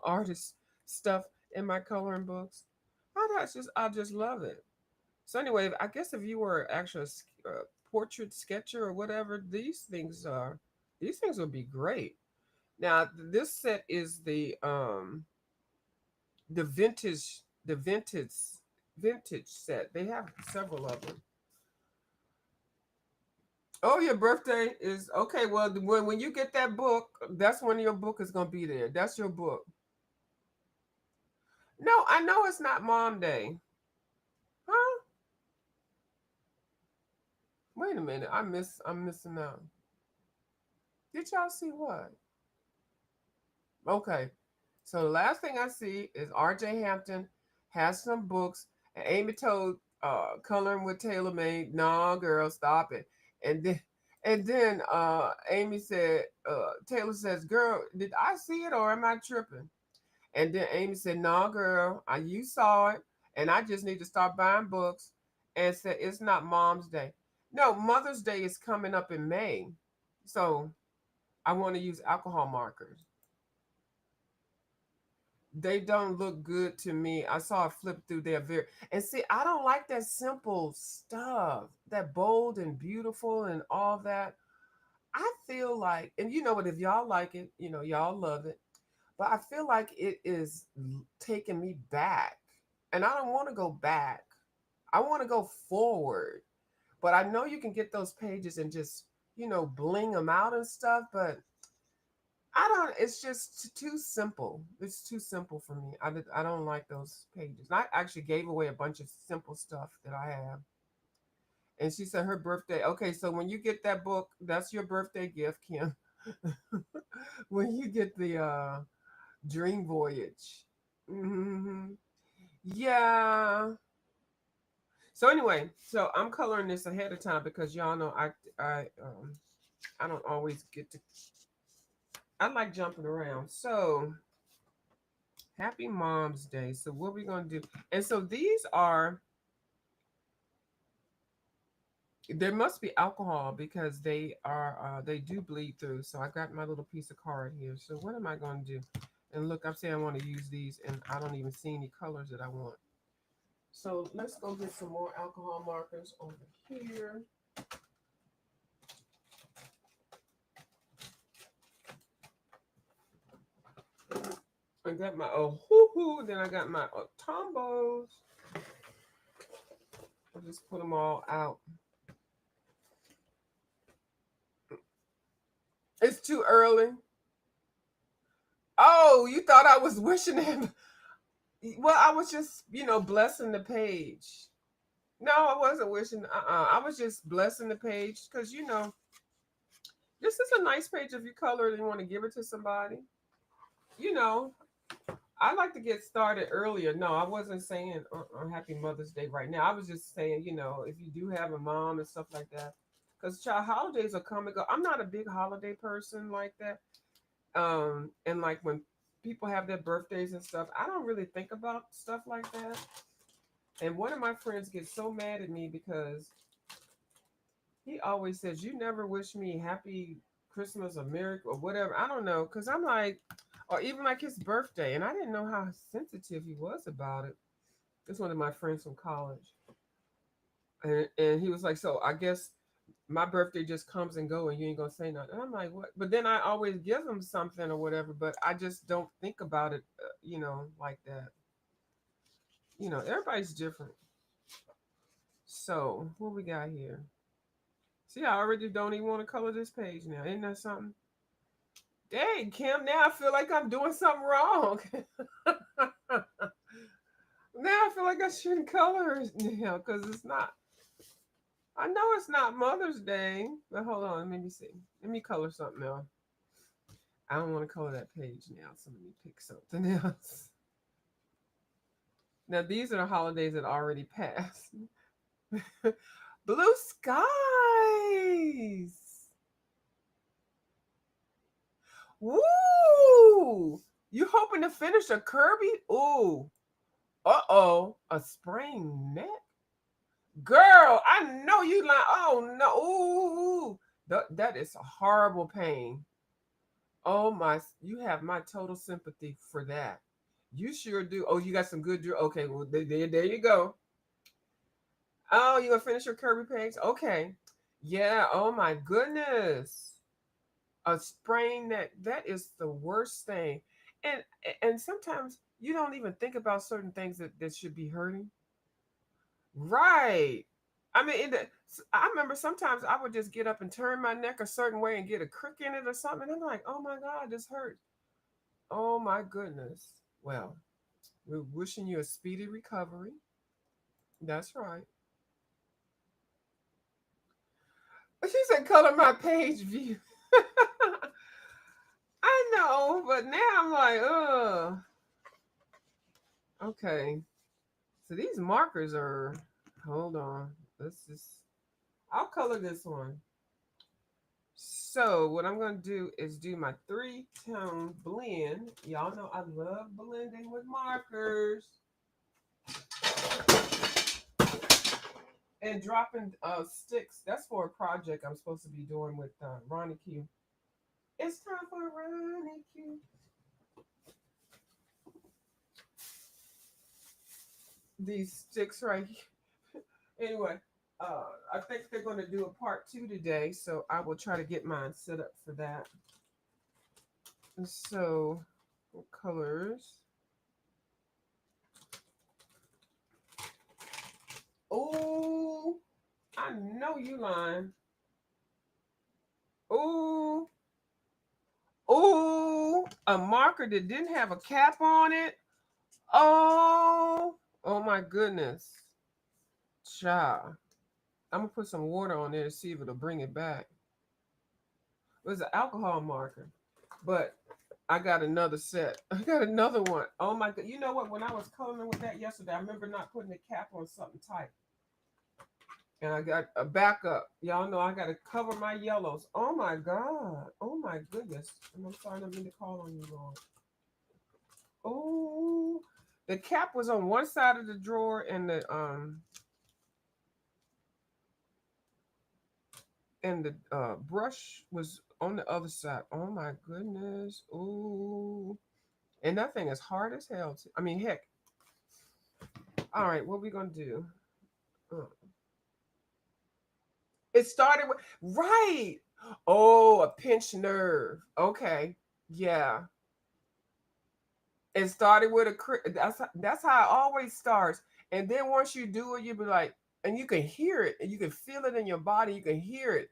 artists stuff in my coloring books. I just love it. So anyway, I guess if you were actually a portrait sketcher or whatever, these things would be great. Now this set is the vintage set. They have several of them. Oh, your birthday is okay. Well, when you get that book, that's when your book is gonna be there. That's your book. No, I know it's not Mom Day, huh? Wait a minute, I'm missing out. Did y'all see what? Okay, so the last thing I see is R.J. Hampton has some books, and Amy told coloring with Taylor made, "Nah, girl, stop it." And then Amy said, Taylor says, "Girl, did I see it or am I tripping?" And then Amy said, "No, girl, you saw it, and I just need to start buying books." And said, "It's not Mom's Day. No, Mother's Day is coming up in May, so I want to use alcohol markers. They don't look good to me. I saw it flip through there very, and see, I don't like that simple stuff, that bold and beautiful and all that. I feel like, and you know what, if y'all like it, y'all love it. But I feel like it is taking me back. And I don't want to go back. I want to go forward. But I know you can get those pages and just, bling them out and stuff. But I don't, it's just too simple. It's too simple for me. I don't like those pages. And I actually gave away a bunch of simple stuff that I have. And she said her birthday. Okay, so when you get that book, that's your birthday gift, Kim. When you get the Dream Voyage. Hmm. Yeah. So anyway, so I'm coloring this ahead of time because y'all know I don't always get to. I like jumping around. So happy Mom's Day. So what we gonna do? And so these are. There must be alcohol because they do bleed through. So I got my little piece of card here. So what am I gonna do? And look, I'm saying I want to use these, and I don't even see any colors that I want. So let's go get some more alcohol markers over here. I got my oh hoo hoo. Then I got my tombos. I'll just put them all out. It's too early. Oh, you thought I was wishing him? Well, I was just blessing the page. No, I wasn't wishing. I was just blessing the page because this is a nice page if you color it and you want to give it to somebody. You know, I like to get started earlier. No, I wasn't saying Happy Mother's Day right now. I was just saying, if you do have a mom and stuff like that, because child holidays are coming. Go. I'm not a big holiday person like that. And like when people have their birthdays and stuff. I don't really think about stuff like that. And one of my friends gets so mad at me because he always says, "You never wish me happy Christmas or Merry or whatever." I don't know, cause I'm like, or even like his birthday, and I didn't know how sensitive he was about it. It's one of my friends from college, and he was like, "So I guess my birthday just comes and go, and you ain't gonna say nothing." And I'm like, "What?" But then I always give him something or whatever, but I just don't think about it, like that. Everybody's different. So what we got here? See, I already don't even want to color this page now. Isn't that something? Dang, Kim, now I feel like I'm doing something wrong. Now I feel like I shouldn't color it now because it's not. I know it's not Mother's Day, but hold on, let me see. Let me color something else. I don't want to color that page now, so let me pick something else. Now these are the holidays that already passed. Blue skies. Woo! You hoping to finish a Kirby? Ooh. Uh-oh. A sprained neck? Girl, I know you like, oh no. Ooh. That is a horrible pain. Oh my, you have my total sympathy for that. You sure do. Oh, you got some good Okay, well, there you go. Oh, you gonna finish your Kirby page? Okay. Yeah, oh my goodness. A sprain that is the worst thing. And and sometimes you don't even think about certain things that should be hurting. Right. I mean, I remember sometimes I would just get up and turn my neck a certain way and get a crick in it or something. And I'm like, oh my God, this hurts. Oh my goodness. Well, we're wishing you a speedy recovery. That's right. She said, color my page view. I know, but now I'm like, okay. So these markers are, hold on. Let's just, I'll color this one. So what I'm going to do is do my 3-tone blend. Y'all know I love blending with markers. And dropping sticks. That's for a project I'm supposed to be doing with Ronnie Q. It's time for Ronnie Q. These sticks right here. Anyway, I think they're going to do a part 2 today, so I will try to get mine set up for that. And so, colors. Oh, I know you lying. Oh, oh, a marker that didn't have a cap on it. Oh my goodness. Child. I'm gonna put some water on there to see if it'll bring it back. It was an alcohol marker, but I got another set. I got another one. Oh my god! You know what? When I was coloring with that yesterday, I remember not putting the cap on something tight, and I got a backup. Y'all know I got to cover my yellows. Oh my god! Oh my goodness! And I'm sorry, I didn't mean to call on you, Lord. Oh, the cap was on one side of the drawer, and the brush was on the other side. Oh my goodness! Ooh, and that thing is hard as hell. I mean, heck. All right, what we gonna do? Uh, It started with right. Oh, a pinched nerve. Okay, yeah. It started with that's how it always starts. And then once you do it, you be like, and you can hear it, and you can feel it in your body. You can hear it,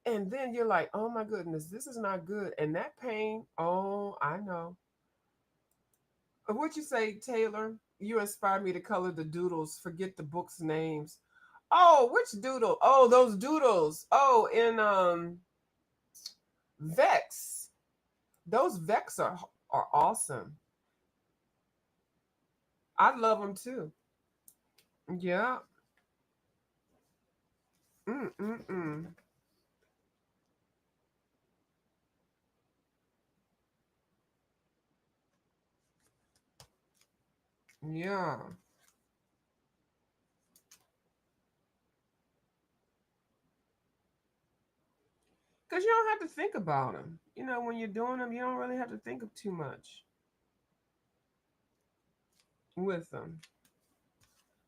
and then you're like, oh my goodness, this is not good. And that pain. Oh, I know. What'd you say, Taylor? You inspired me to color the doodles. Forget the book's names. Oh, which doodle? Oh, those doodles. Oh, in Vex. Those Vex are awesome. I love them too. Yeah. Mm. Yeah. Because you don't have to think about them. You know, when you're doing them, you don't really have to think of too much with them.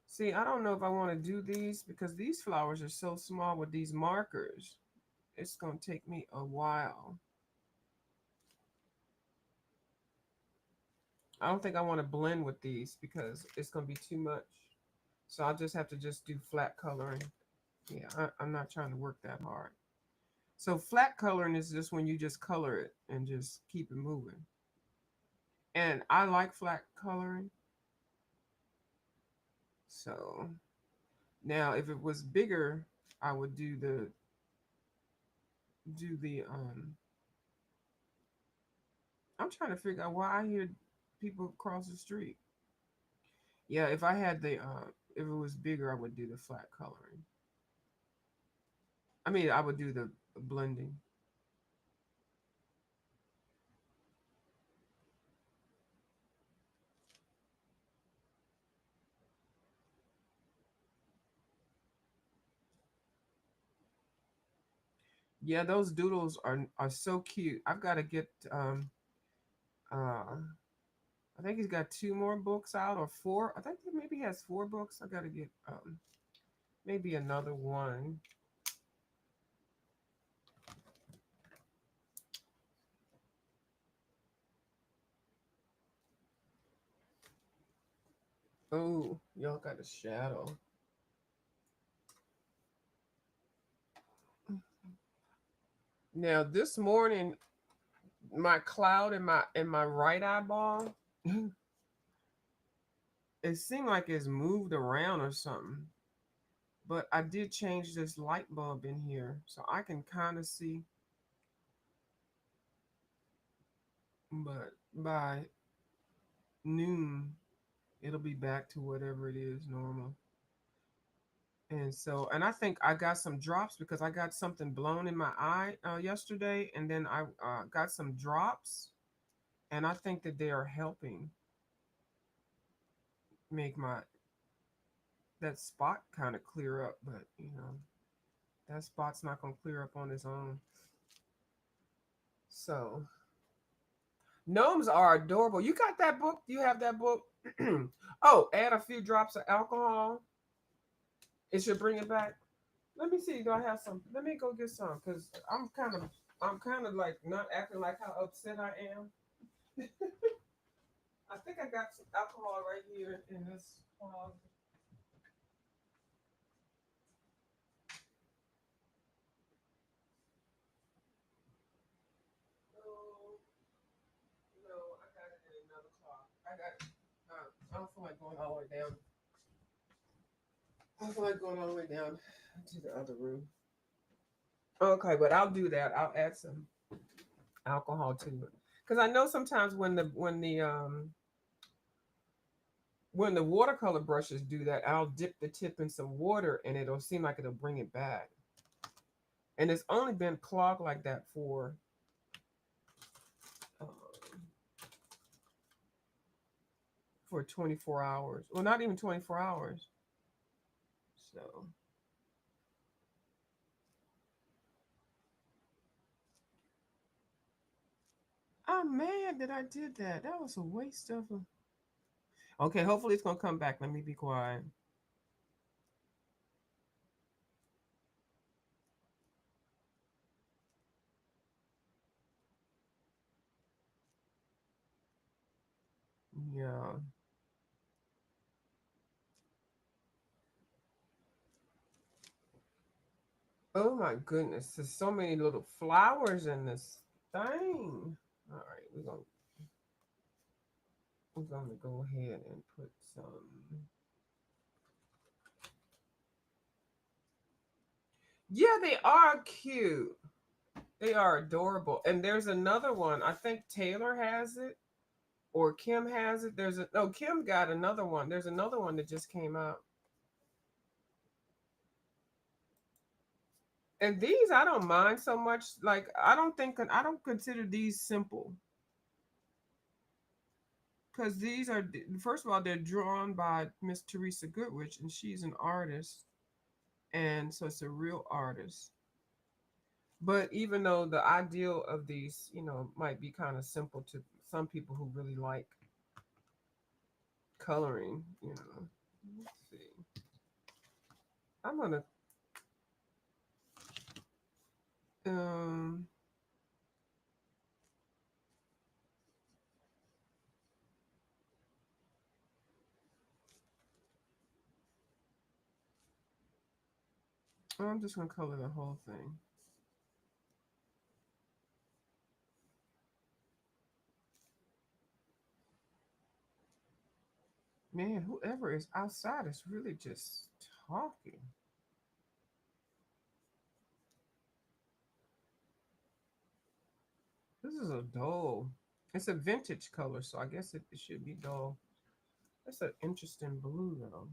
See, I don't know if I want to do these because these flowers are so small with these markers. It's going to take me a while. I don't think I want to blend with these because it's going to be too much. So I'll just have to just do flat coloring. Yeah, I'm not trying to work that hard. So flat coloring is just when you just color it and just keep it moving. And I like flat coloring. So now if it was bigger, I would do the. I'm trying to figure out why I hear people across the street. Yeah, if I had the if it was bigger, I would do the flat coloring. I mean, I would do the blending. Yeah, those doodles are so cute. I've got to get uh I think he's got two more books out or four. I think maybe he has four books. I got to get maybe another one. Oh, y'all got a shadow. Now this morning, my cloud in my right eyeball, it seemed like it's moved around or something. But I did change this light bulb in here, so I can kind of see. But by noon, it'll be back to whatever it is normal. And so, and I think I got some drops because I got something blown in my eye yesterday, and then I got some drops, and I think that they are helping make my that spot kind of clear up. But that spot's not gonna clear up on its own. So gnomes are adorable. You got that book? You have that book? Oh, add a few drops of alcohol. It should bring it back. Let me see. Do I have some? Let me go get some because I'm kind of like not acting like how upset I am. I think I got some alcohol right here in this closet. No, no, I got it in another closet. I got. I don't feel like going all the way down. I don't feel like going all the way down to the other room. Okay, but I'll do that. I'll add some alcohol to it because I know sometimes when the watercolor brushes do that, I'll dip the tip in some water and it'll seem like it'll bring it back. And it's only been clogged like that uh, for 24 hours. Well, not even 24 hours. So, I'm mad that I did that. That was a waste of a. Okay, hopefully it's gonna come back. Let me be quiet. Yeah. Oh my goodness, there's so many little flowers in this thing. All right, we're gonna go ahead and put some. Yeah, they are cute. They are adorable. And there's another one. I think Taylor has it or Kim has it. There's a no Kim got another one. There's another one that just came out. And these I don't mind so much. Like I don't consider these simple. because these are, first of all, they're drawn by Miss Teresa Goodrich, and she's an artist, and so it's a real artist. But even though the ideal of these, might be kind of simple to some people who really like coloring. Let's see. I'm gonna um I'm just gonna color the whole thing. Man, whoever is outside is really just talking. This is a dull. It's a vintage color, so I guess it should be dull. That's an interesting blue though.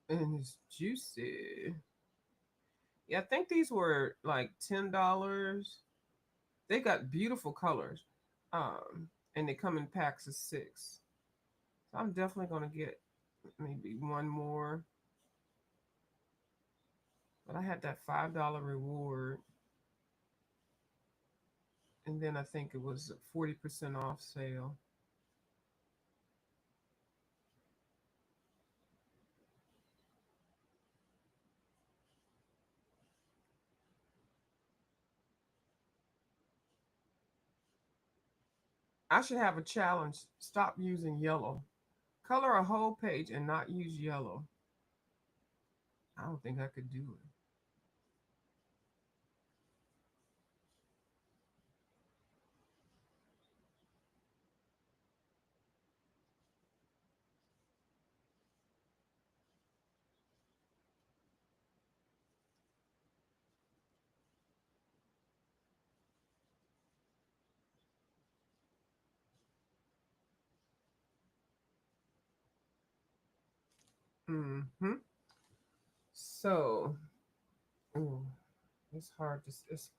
And it's juicy. Yeah, I think these were like $10. They got beautiful colors. And they come in packs of six. So I'm definitely gonna get maybe one more. But I had that $5 reward, and then I think it was a 40% off sale. I should have a challenge. Stop using yellow. Color a whole page and not use yellow. I don't think I could do it. Mm-hmm. So, ooh, it's hard to. It's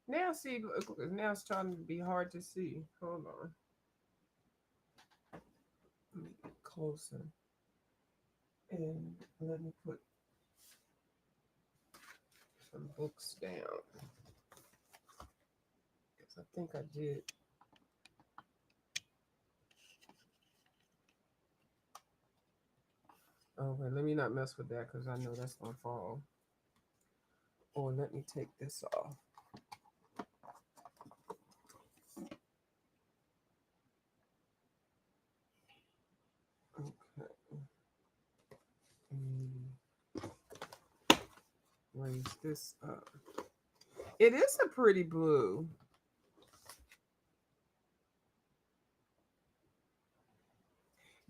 now. See, look, now it's starting to be hard to see. Hold on. Let me get closer and let me put some books down because I think I did. Okay, let me not mess with that because I know that's gonna fall. Or let me take this off. Okay. And raise this up. It is a pretty blue.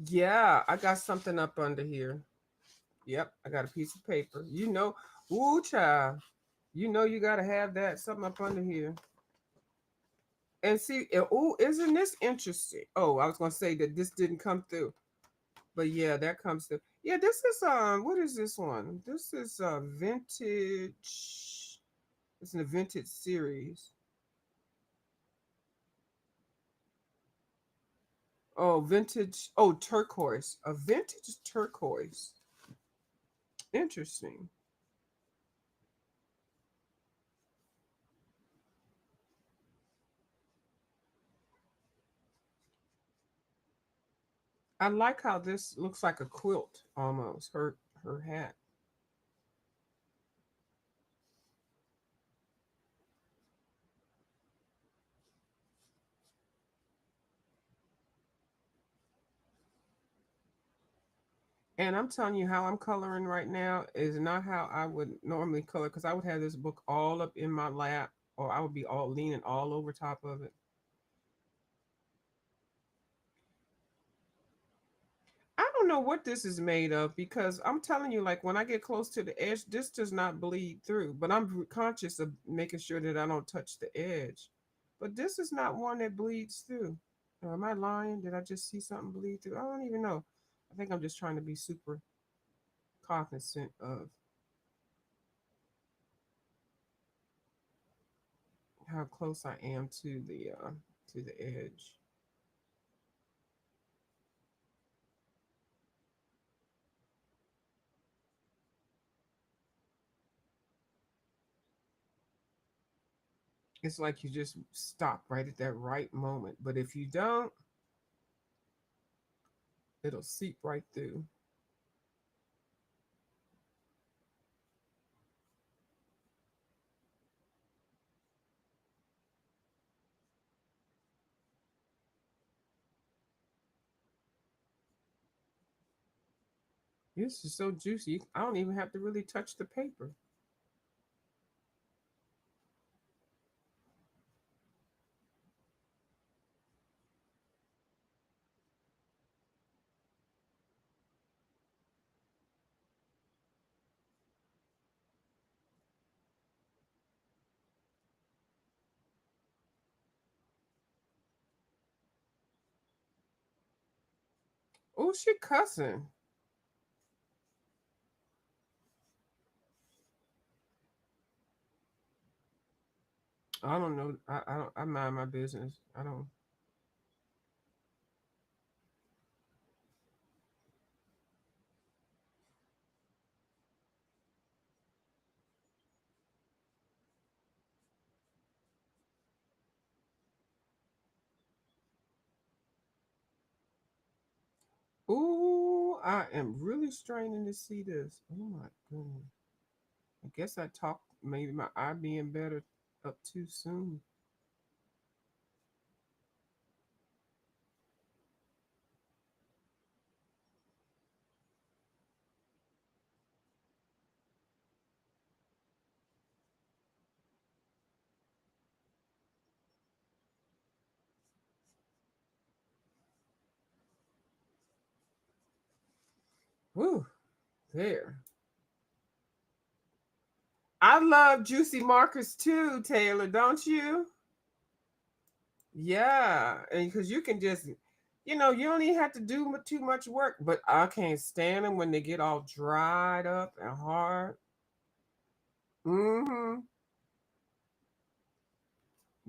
Yeah, I got something up under here. Yep, I got a piece of paper. Ooh, child. You gotta have that something up under here. And see, oh, isn't this interesting? Oh, I was gonna say that this didn't come through, but yeah, that comes through. Yeah, this is what is this one? This is vintage. It's in a vintage series. Oh, vintage. Oh, turquoise. A vintage turquoise. Interesting. I like how this looks like a quilt almost. Her hat. And I'm telling you how I'm coloring right now is not how I would normally color because I would have this book all up in my lap or I would be all leaning all over top of it. I don't know what this is made of because I'm telling you, like when I get close to the edge, this does not bleed through. But I'm conscious of making sure that I don't touch the edge. But this is not one that bleeds through. Am I lying? Did I just see something bleed through? I don't even know. I think I'm just trying to be super cognizant of how close I am to the edge. It's like you just stop right at that right moment. But if you don't, it'll seep right through. This is so juicy. I don't even have to really touch the paper. Oh, she cussing. I don't know. I don't. I mind my business. I don't. Ooh, I am really straining to see this. Oh my goodness. I guess I talked maybe my eye being better up too soon. Whew, there. I love juicy markers too, Taylor, don't you? Yeah, and because you can just, you don't even have to do too much work. But I can't stand them when they get all dried up and hard. Mm-hmm.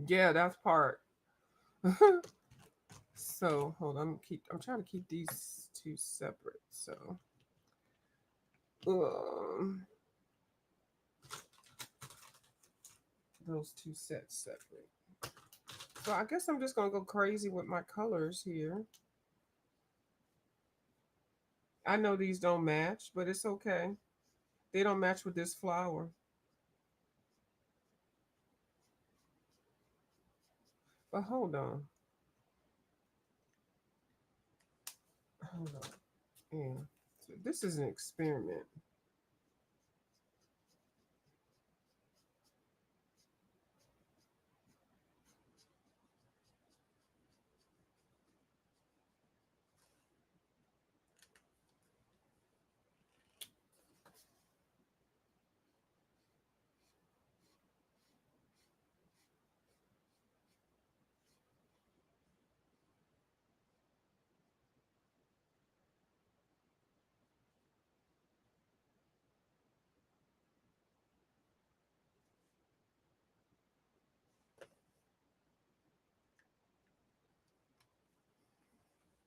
Yeah, that's part. So hold on, I'm trying to keep these two separate. So um, those two sets separate. So I guess I'm just gonna go crazy with my colors here. I know these don't match, but it's okay. They don't match with this flower. But hold on. Hold on. Yeah. So this is an experiment.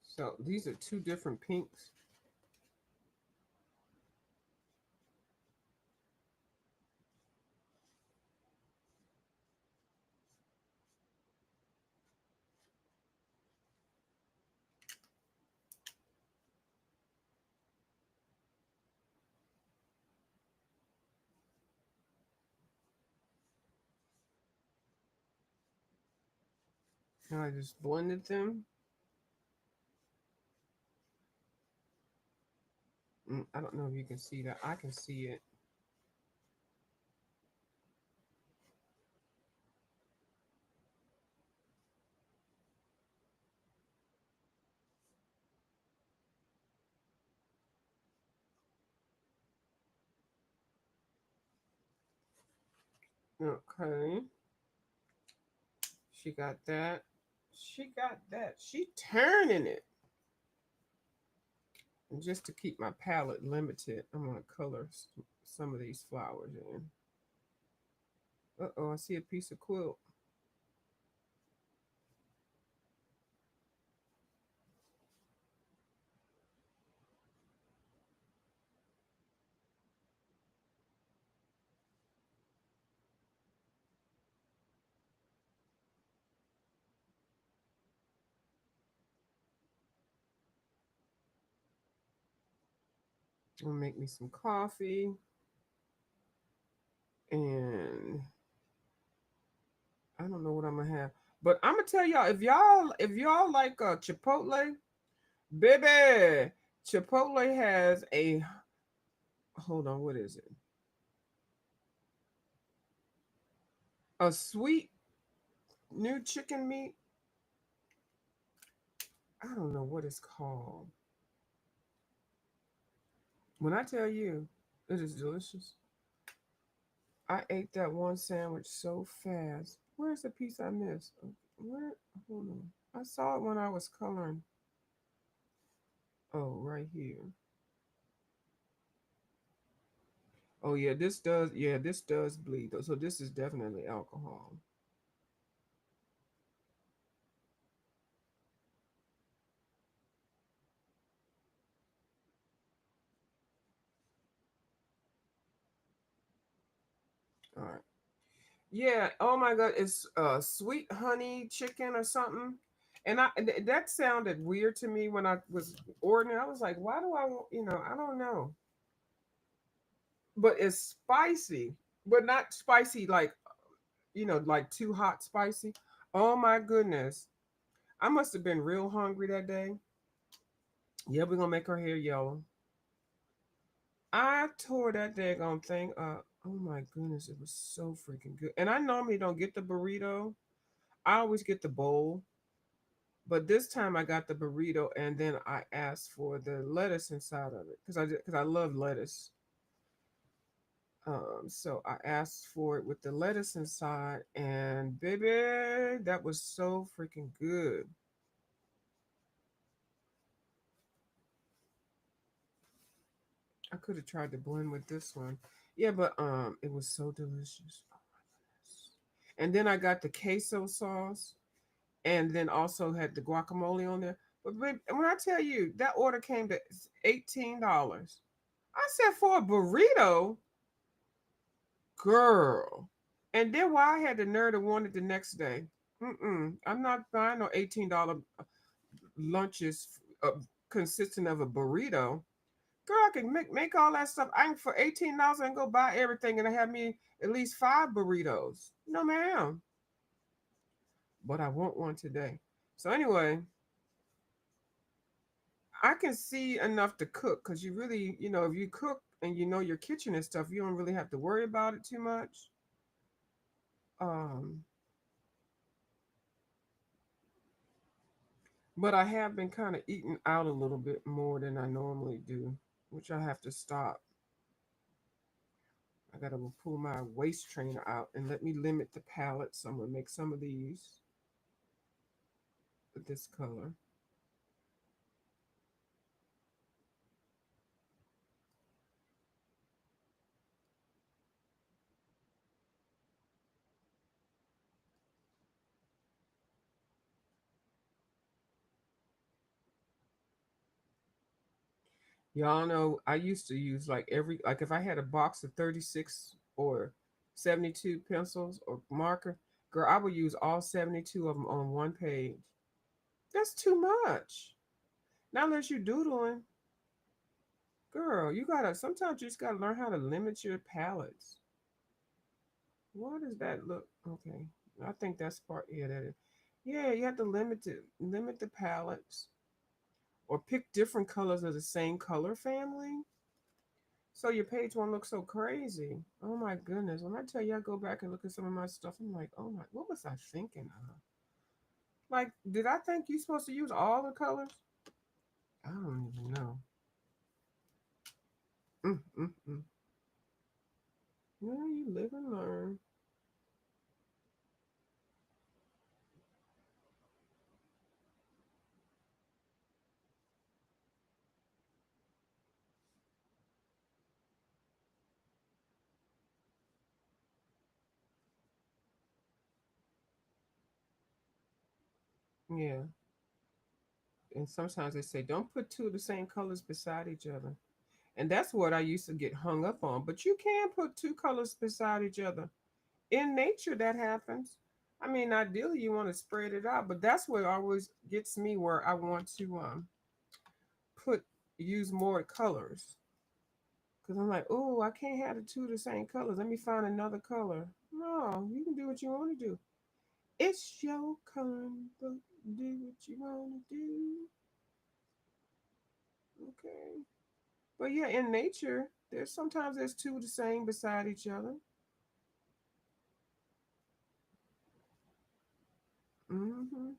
So these are two different pinks. And I just blended them. I don't know if you can see that. I can see it. Okay. She got that. She got that. She turning it. And just to keep my palette limited, I'm gonna color some of these flowers in. Uh-oh, I see a piece of quilt. I'm gonna make me some coffee. And I don't know what I'm gonna have. But I'm gonna tell y'all, if y'all like Chipotle, baby, Chipotle has a, hold on, what is it? A sweet new chicken meat. I don't know what it's called. When I tell you, it is delicious. I ate that one sandwich so fast. Where's the piece I missed? Where? Hold on. I saw it when I was coloring. Oh, right here. Oh yeah, this does bleed though. So this is definitely alcohol. All right. Yeah. Oh my God, it's sweet honey chicken or something. And that sounded weird to me when I was ordering. I was like, why do I want? I don't know. But it's spicy, but not spicy like like too hot spicy. Oh my goodness, I must have been real hungry that day. Yeah, we're gonna make her hair yellow. I tore that daggone thing up. Oh my goodness, it was so freaking good. And I normally don't get the burrito. I always get the bowl. But this time I got the burrito and then I asked for the lettuce inside of it because I love lettuce. So I asked for it with the lettuce inside, and baby, that was so freaking good. I could have tried to blend with this one. Yeah, but it was so delicious. Oh my goodness. And then I got the queso sauce and then also had the guacamole on there. But babe, when I tell you that order came to $18, I said for a burrito, girl. And then why I had the nerve to want it the next day. I'm not buying no $18 lunches consisting of a burrito. Girl, I can make all that stuff. I can for $18 and go buy everything and have me at least 5 burritos. No, ma'am. But I want one today. So anyway, I can see enough to cook because you really, if you cook and you know your kitchen and stuff, you don't really have to worry about it too much. Um, but I have been kind of eating out a little bit more than I normally do, which I have to stop. I gotta pull my waist trainer out and let me limit the palette. So I'm gonna make some of these with this color. Y'all know I used to use like if I had a box of 36 or 72 pencils or marker, girl, I would use all 72 of them on one page. That's too much. Now unless you're doodling, girl, you gotta sometimes you just gotta learn how to limit your palettes. What does that look? Okay. I think that's part, yeah, that is. Yeah, you have to limit the palettes or pick different colors of the same color family. So your page won't look so crazy. Oh my goodness. When I tell you I go back and look at some of my stuff, I'm like, oh my, what was I thinking of? Like, did I think you're supposed to use all the colors? I don't even know. Mm. Yeah, you live and learn. Yeah. And sometimes they say don't put two of the same colors beside each other. And that's what I used to get hung up on. But you can put two colors beside each other. In nature, that happens. I mean, ideally, you want to spread it out, but that's what always gets me where I want to put use more colors because I'm like, oh, I can't have the two the same colors. Let me find another color. No, you can do what you want to do. It's your color, but do what you want to do. Okay. But yeah, in nature, there's two the same beside each other. Mm-hmm.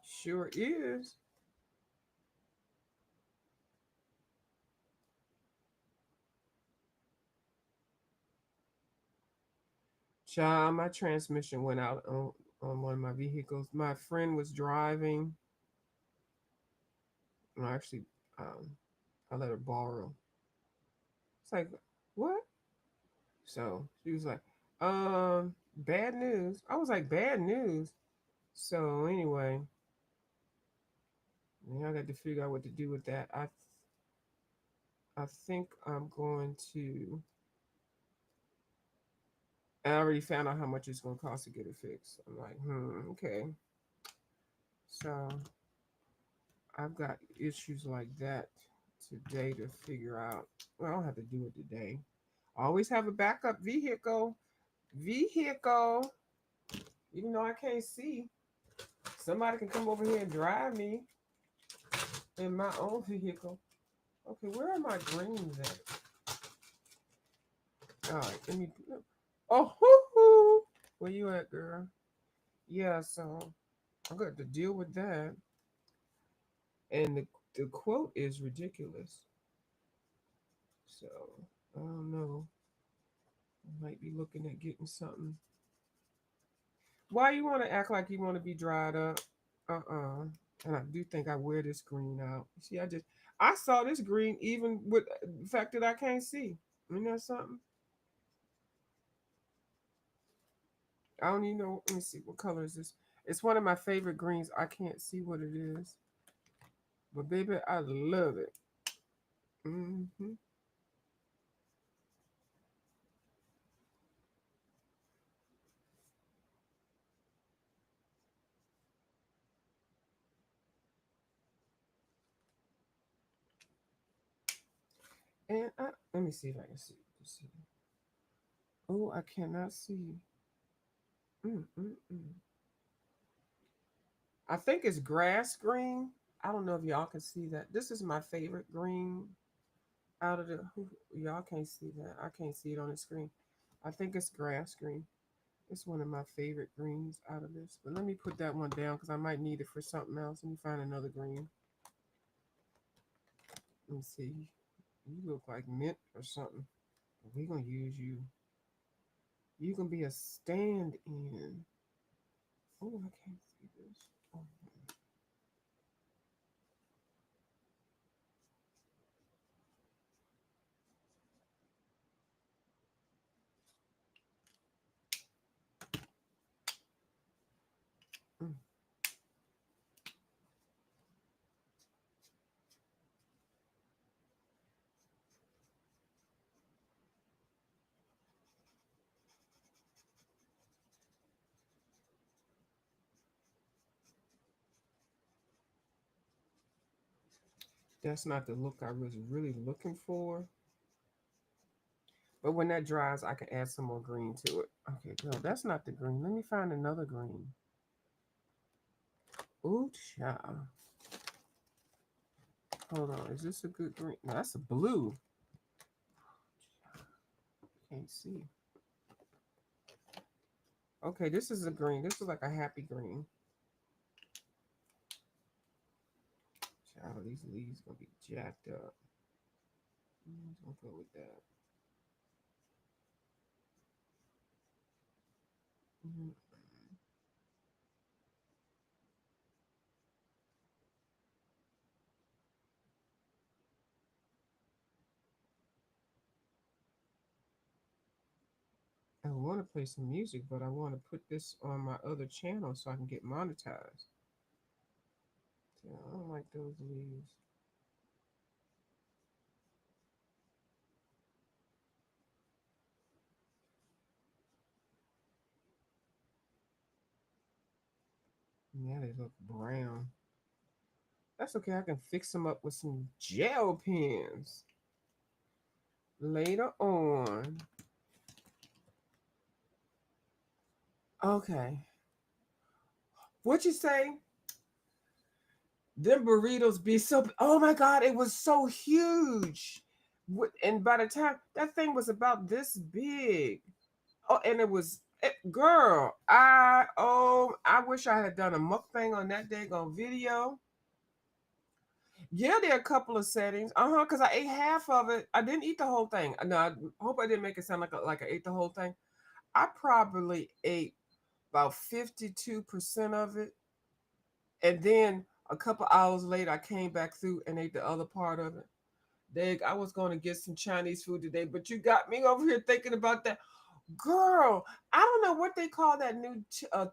Sure is. Child, my transmission went out on one of my vehicles. My friend was driving. Well, actually, um, I let her borrow. It's like, what? So she was like, bad news. I was like, bad news. So anyway, yeah, I got to figure out what to do with that. I think I'm going to. I already found out how much it's going to cost to get it fixed. I'm like, okay. So I've got issues like that today to figure out. Well, I don't have to do it today. Always have a backup vehicle. Vehicle. Even though I can't see, somebody can come over here and drive me in my own vehicle. Okay, where are my greens at? All right, let me. Oh, hoo, hoo. Where you at, girl? Yeah, so I got to deal with that. And the quote is ridiculous. So I don't know. I might be looking at getting something. Why you want to act like you want to be dried up? And I do think I wear this green out. See, I saw this green even with the fact that I can't see. You know something? I don't even know. Let me see what color is this. It's one of my favorite greens. I can't see what it is, but baby, I love it. Hmm. And let me see if I can see. See. Oh, I cannot see. Mm-mm-mm. I think it's grass green. I don't know if y'all can see that. This is my favorite green out of y'all can't see that. I can't see it on the screen. I think it's grass green. It's one of my favorite greens out of this. But let me put that one down because I might need it for something else. Let me find another green. Let me see. You look like mint or something. We're gonna use you. You can be a stand in. Oh, I can't see this. Oh, mm. That's not the look I was really looking for. But when that dries, I can add some more green to it. Okay, no, that's not the green. Let me find another green. Ooh, child. Hold on. Is this a good green? No, that's a blue. Can't see. Okay, this is a green. This is like a happy green. Child, these leaves gonna be jacked up. Don't go with that. Mhm. And one want to play some music, but I want to put this on my other channel so I can get monetized. Yeah, I don't like those leaves. Yeah, they look brown. That's okay. I can fix them up with some gel pens later on. Okay. What you say? Them burritos be so. Oh my God! It was so huge. And by the time that thing was about this big. Oh, and girl. I wish I had done a mukbang on that daggone video. Yeah, there are a couple of settings. Because I ate half of it. I didn't eat the whole thing. No, I hope I didn't make it sound like I ate the whole thing. I probably ate about 52% of it. And then a couple hours later, I came back through and ate the other part of it. Dig, I was going to get some Chinese food today, but you got me over here thinking about that. Girl, I don't know what they call that new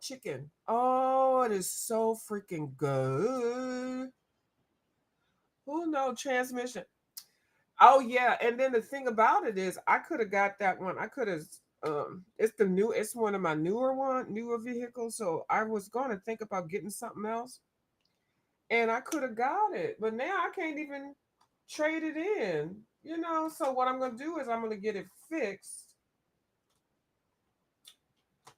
chicken. Oh, it is so freaking good. Who knows transmission? Oh yeah, and then the thing about it is, I could have got that one. I could have. It's one of my newer vehicles. So I was going to think about getting something else, and I could have got it, but now I can't even trade it in. So what I'm gonna do is I'm gonna get it fixed.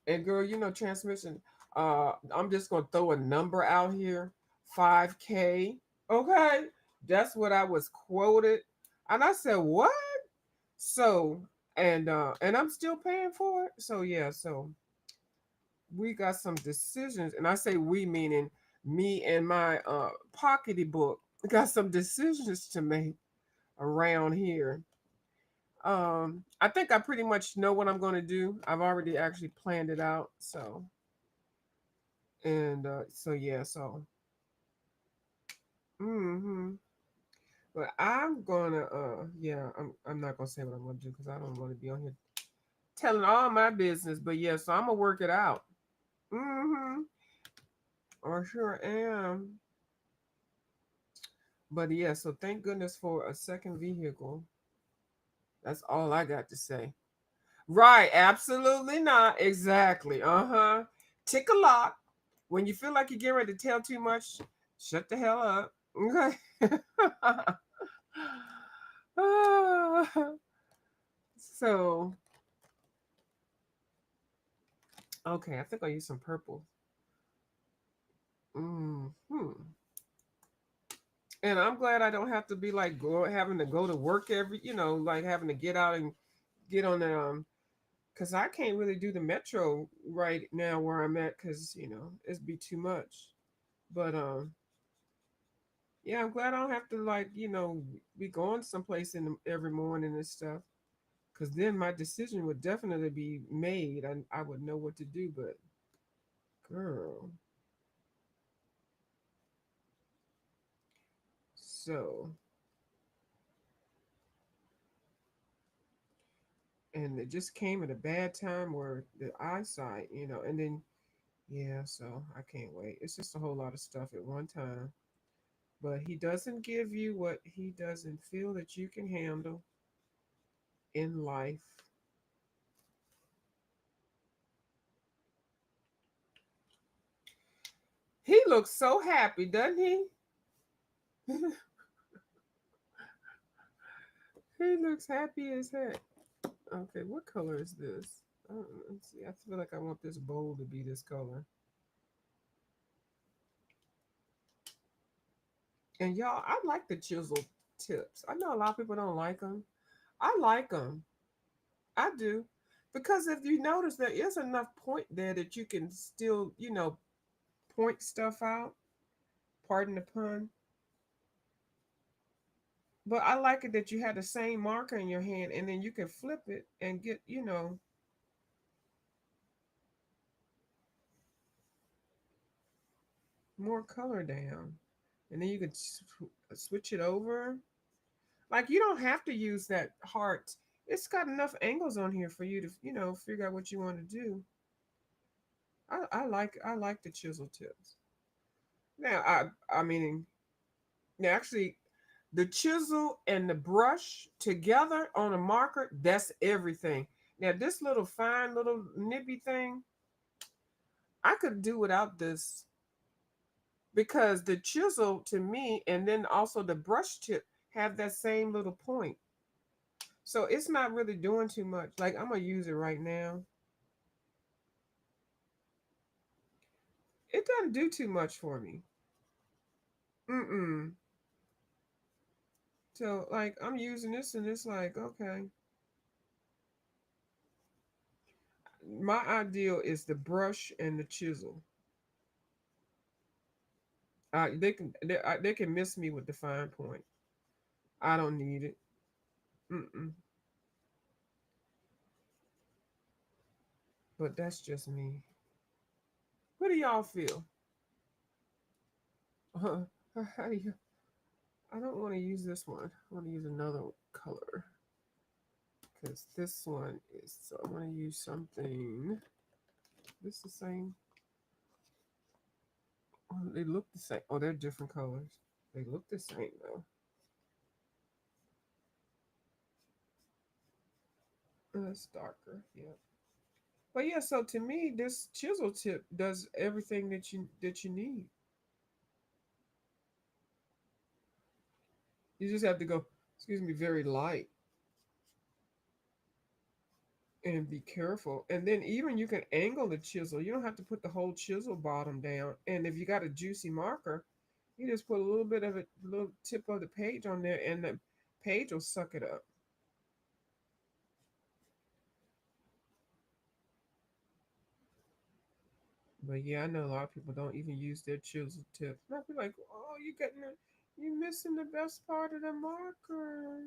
And girl, transmission. I'm just gonna throw a number out here, 5K. Okay, that's what I was quoted, and I said what? So and I'm still paying for it. So yeah, so we got some decisions, and I say we meaning me and my pocketbook got some decisions to make around here. I think I pretty much know what I'm going to do. I've already actually planned it out. So yeah, so mm-hmm. But I'm gonna yeah, I'm not gonna say what I'm gonna do because I don't want to be on here telling all my business. But yeah, so I'm gonna work it out. Mm-hmm. I sure am. But yeah, so thank goodness for a second vehicle. That's all I got to say. Right, absolutely not. Exactly. Uh-huh. Tick a lock. When you feel like you're getting ready to tell too much, shut the hell up. Okay. So, okay, I think I'll use some purple. Hmm. And I'm glad I don't have to be like having to go to work like having to get out and get on the because I can't really do the metro right now where I'm at because it'd be too much. But yeah, I'm glad I don't have to like be going someplace every morning and stuff. Because then my decision would definitely be made. I would know what to do. But girl, so and it just came at a bad time where the eyesight, and then yeah, so I can't wait. It's just a whole lot of stuff at one time. But he doesn't give you what he doesn't feel that you can handle in life. He looks so happy, doesn't he? He looks happy as heck. Okay, what color is this? Let's see. I feel like I want this bowl to be this color. And y'all, I like the chisel tips. I know a lot of people don't like them. I like them. I do. Because if you notice, there is enough point there that you can still, point stuff out. Pardon the pun. But I like it that you had the same marker in your hand and then you can flip it and get, more color down. And then you could switch it over. Like you don't have to use that heart It's got enough angles on here for you to, figure out what you want to do. I like the chisel tips. Now I mean, now actually, the chisel and the brush together on a marker, that's everything. Now this little fine little nippy thing, I could do without this, because the chisel to me and then also the brush tip have that same little point. So it's not really doing too much. Like, I'm gonna use it right now. It doesn't do too much for me. Mm-mm. So like I'm using this and it's like, okay. My ideal is the brush and the chisel. They can miss me with the fine point. I don't need it. Mm-mm. But that's just me. What do y'all feel? How do you? I don't want to use this one. I want to use another color, because this one is. So I'm going to use something. This the same. Oh, they look the same. Oh, they're different colors. They look the same though. That's darker. Yeah. But yeah, so to me, this chisel tip does everything that you need. You just have to go, excuse me, very light and be careful. And then even you can angle the chisel. You don't have to put the whole chisel bottom down. And if you got a juicy marker, you just put a little bit of it, a little tip of the page on there, and the page will suck it up. But yeah, I know a lot of people don't even use their chisel tip. And I'll be like, oh, you missing the best part of the marker.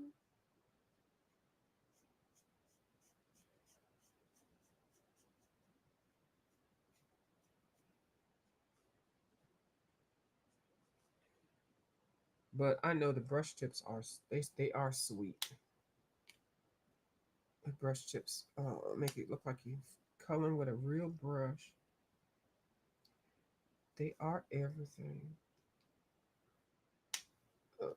But I know the brush tips they are sweet. The brush tips make it look like you coloring with a real brush. They are everything. Uh,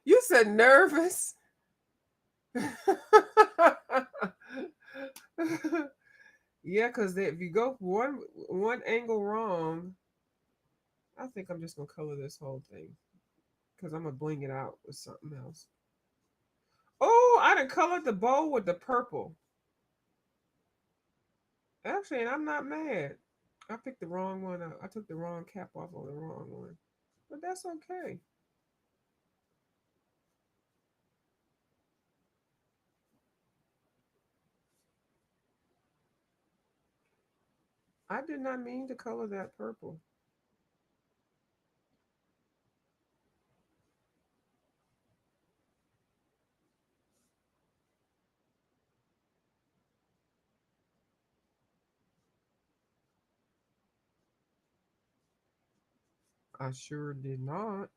you said nervous. Yeah, because if you go one angle wrong, I think I'm just gonna color this whole thing, because I'm gonna bling it out with something else. Oh, I done colored the bowl with the purple. Actually, and I'm not mad. I picked the wrong one up. I took the wrong cap off on the wrong one. But that's okay. I did not mean to color that purple. I sure did not.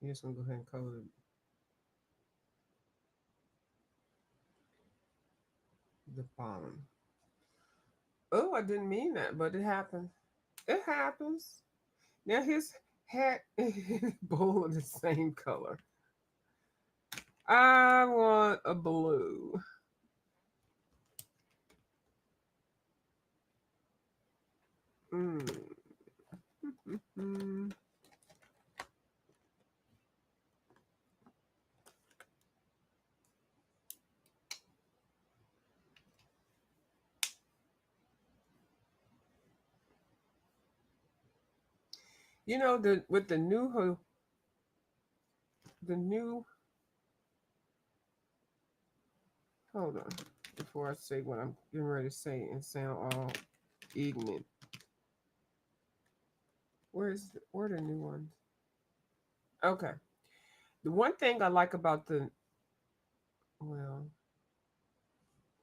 I'm just gonna go ahead and color the bottom. Oh, I didn't mean that, but it happened. It happens. Now his hat and bowl are the same color. I want a blue. Mm. You know, the with the new hold on, before I say what I'm getting ready to say and sound all ignorant. Where are the new ones? Okay. The one thing I like about Well,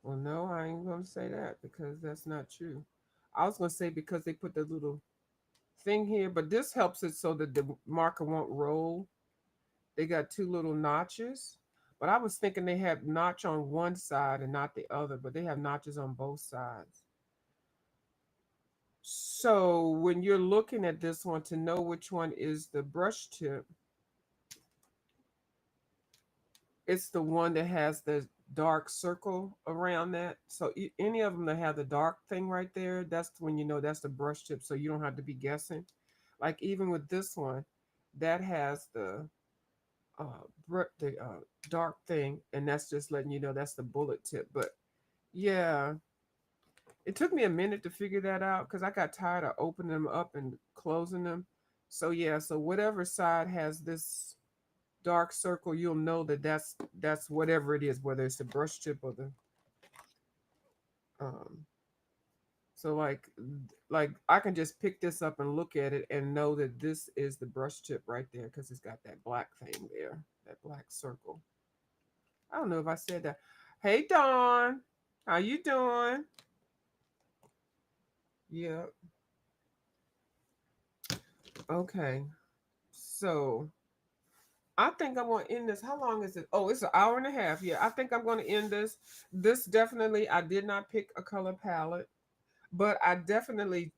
well, no, I ain't gonna say that because that's not true. I was gonna say because they put the little thing here, but this helps it so that the marker won't roll. They got two little notches, but I was thinking they have notch on one side and not the other, but they have notches on both sides. So when you're looking at this one to know which one is the brush tip, it's the one that has the dark circle around that. So any of them that have the dark thing right there, that's when you know that's the brush tip. So you don't have to be guessing. Like even with this one, that has the dark thing, and that's just letting you know that's the bullet tip. But yeah, it took me a minute to figure that out because I got tired of opening them up and closing them. So yeah, so whatever side has this dark circle, you'll know that that's whatever it is, whether it's the brush tip or the um. So like I can just pick this up and look at it and know that this is the brush tip right there because it's got that black thing there, that black circle. I don't know if I said that. Hey Dawn, how you doing? Yeah. Okay. So I think I'm going to end this. How long is it? Oh, it's an hour and a half. Yeah, I think I'm going to end this. This definitely, I did not pick a color palette, but I definitely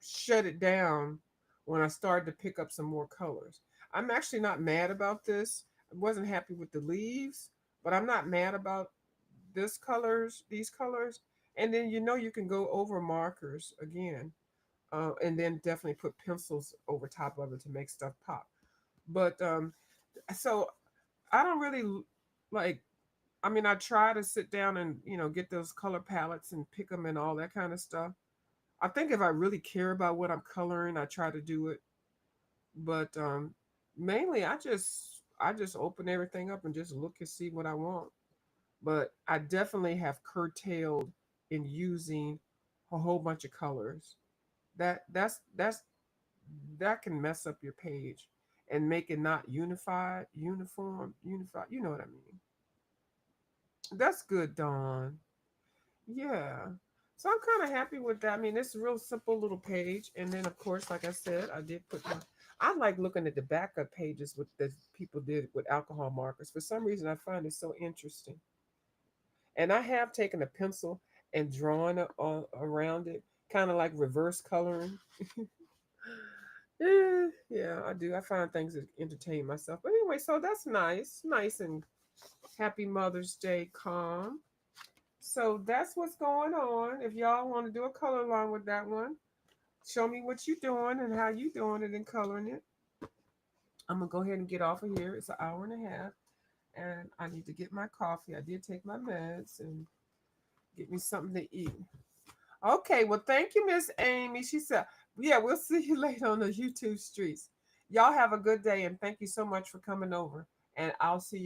shut it down when I started to pick up some more colors. I'm actually not mad about this. I wasn't happy with the leaves, but I'm not mad about these colors. And then you know you can go over markers again, and then definitely put pencils over top of it to make stuff pop. But so I don't really like. I mean, I try to sit down and get those color palettes and pick them and all that kind of stuff. I think if I really care about what I'm coloring, I try to do it. But mainly, I just open everything up and just look and see what I want. But I definitely have curtailed in using a whole bunch of colors. That can mess up your page and make it not unified. You know what I mean? That's good, Dawn. Yeah. So I'm kind of happy with that. I mean, it's a real simple little page. And then, of course, like I said, I did put my. I like looking at the backup pages with that people did with alcohol markers. For some reason, I find it so interesting. And I have taken a pencil and drawn around it, kind of like reverse coloring. Yeah, I do. I find things that entertain myself. But anyway, so that's nice. Nice and happy Mother's Day, calm. So that's what's going on. If y'all want to do a color along with that one, show me what you're doing and how you doing it and coloring it. I'm gonna go ahead and get off of here. It's an hour and a half, and I need to get my coffee. I did take my meds and get me something to eat. Okay, well, thank you, Miss Amy. She said, "Yeah, we'll see you later on the YouTube streets." Y'all have a good day, and thank you so much for coming over. And I'll see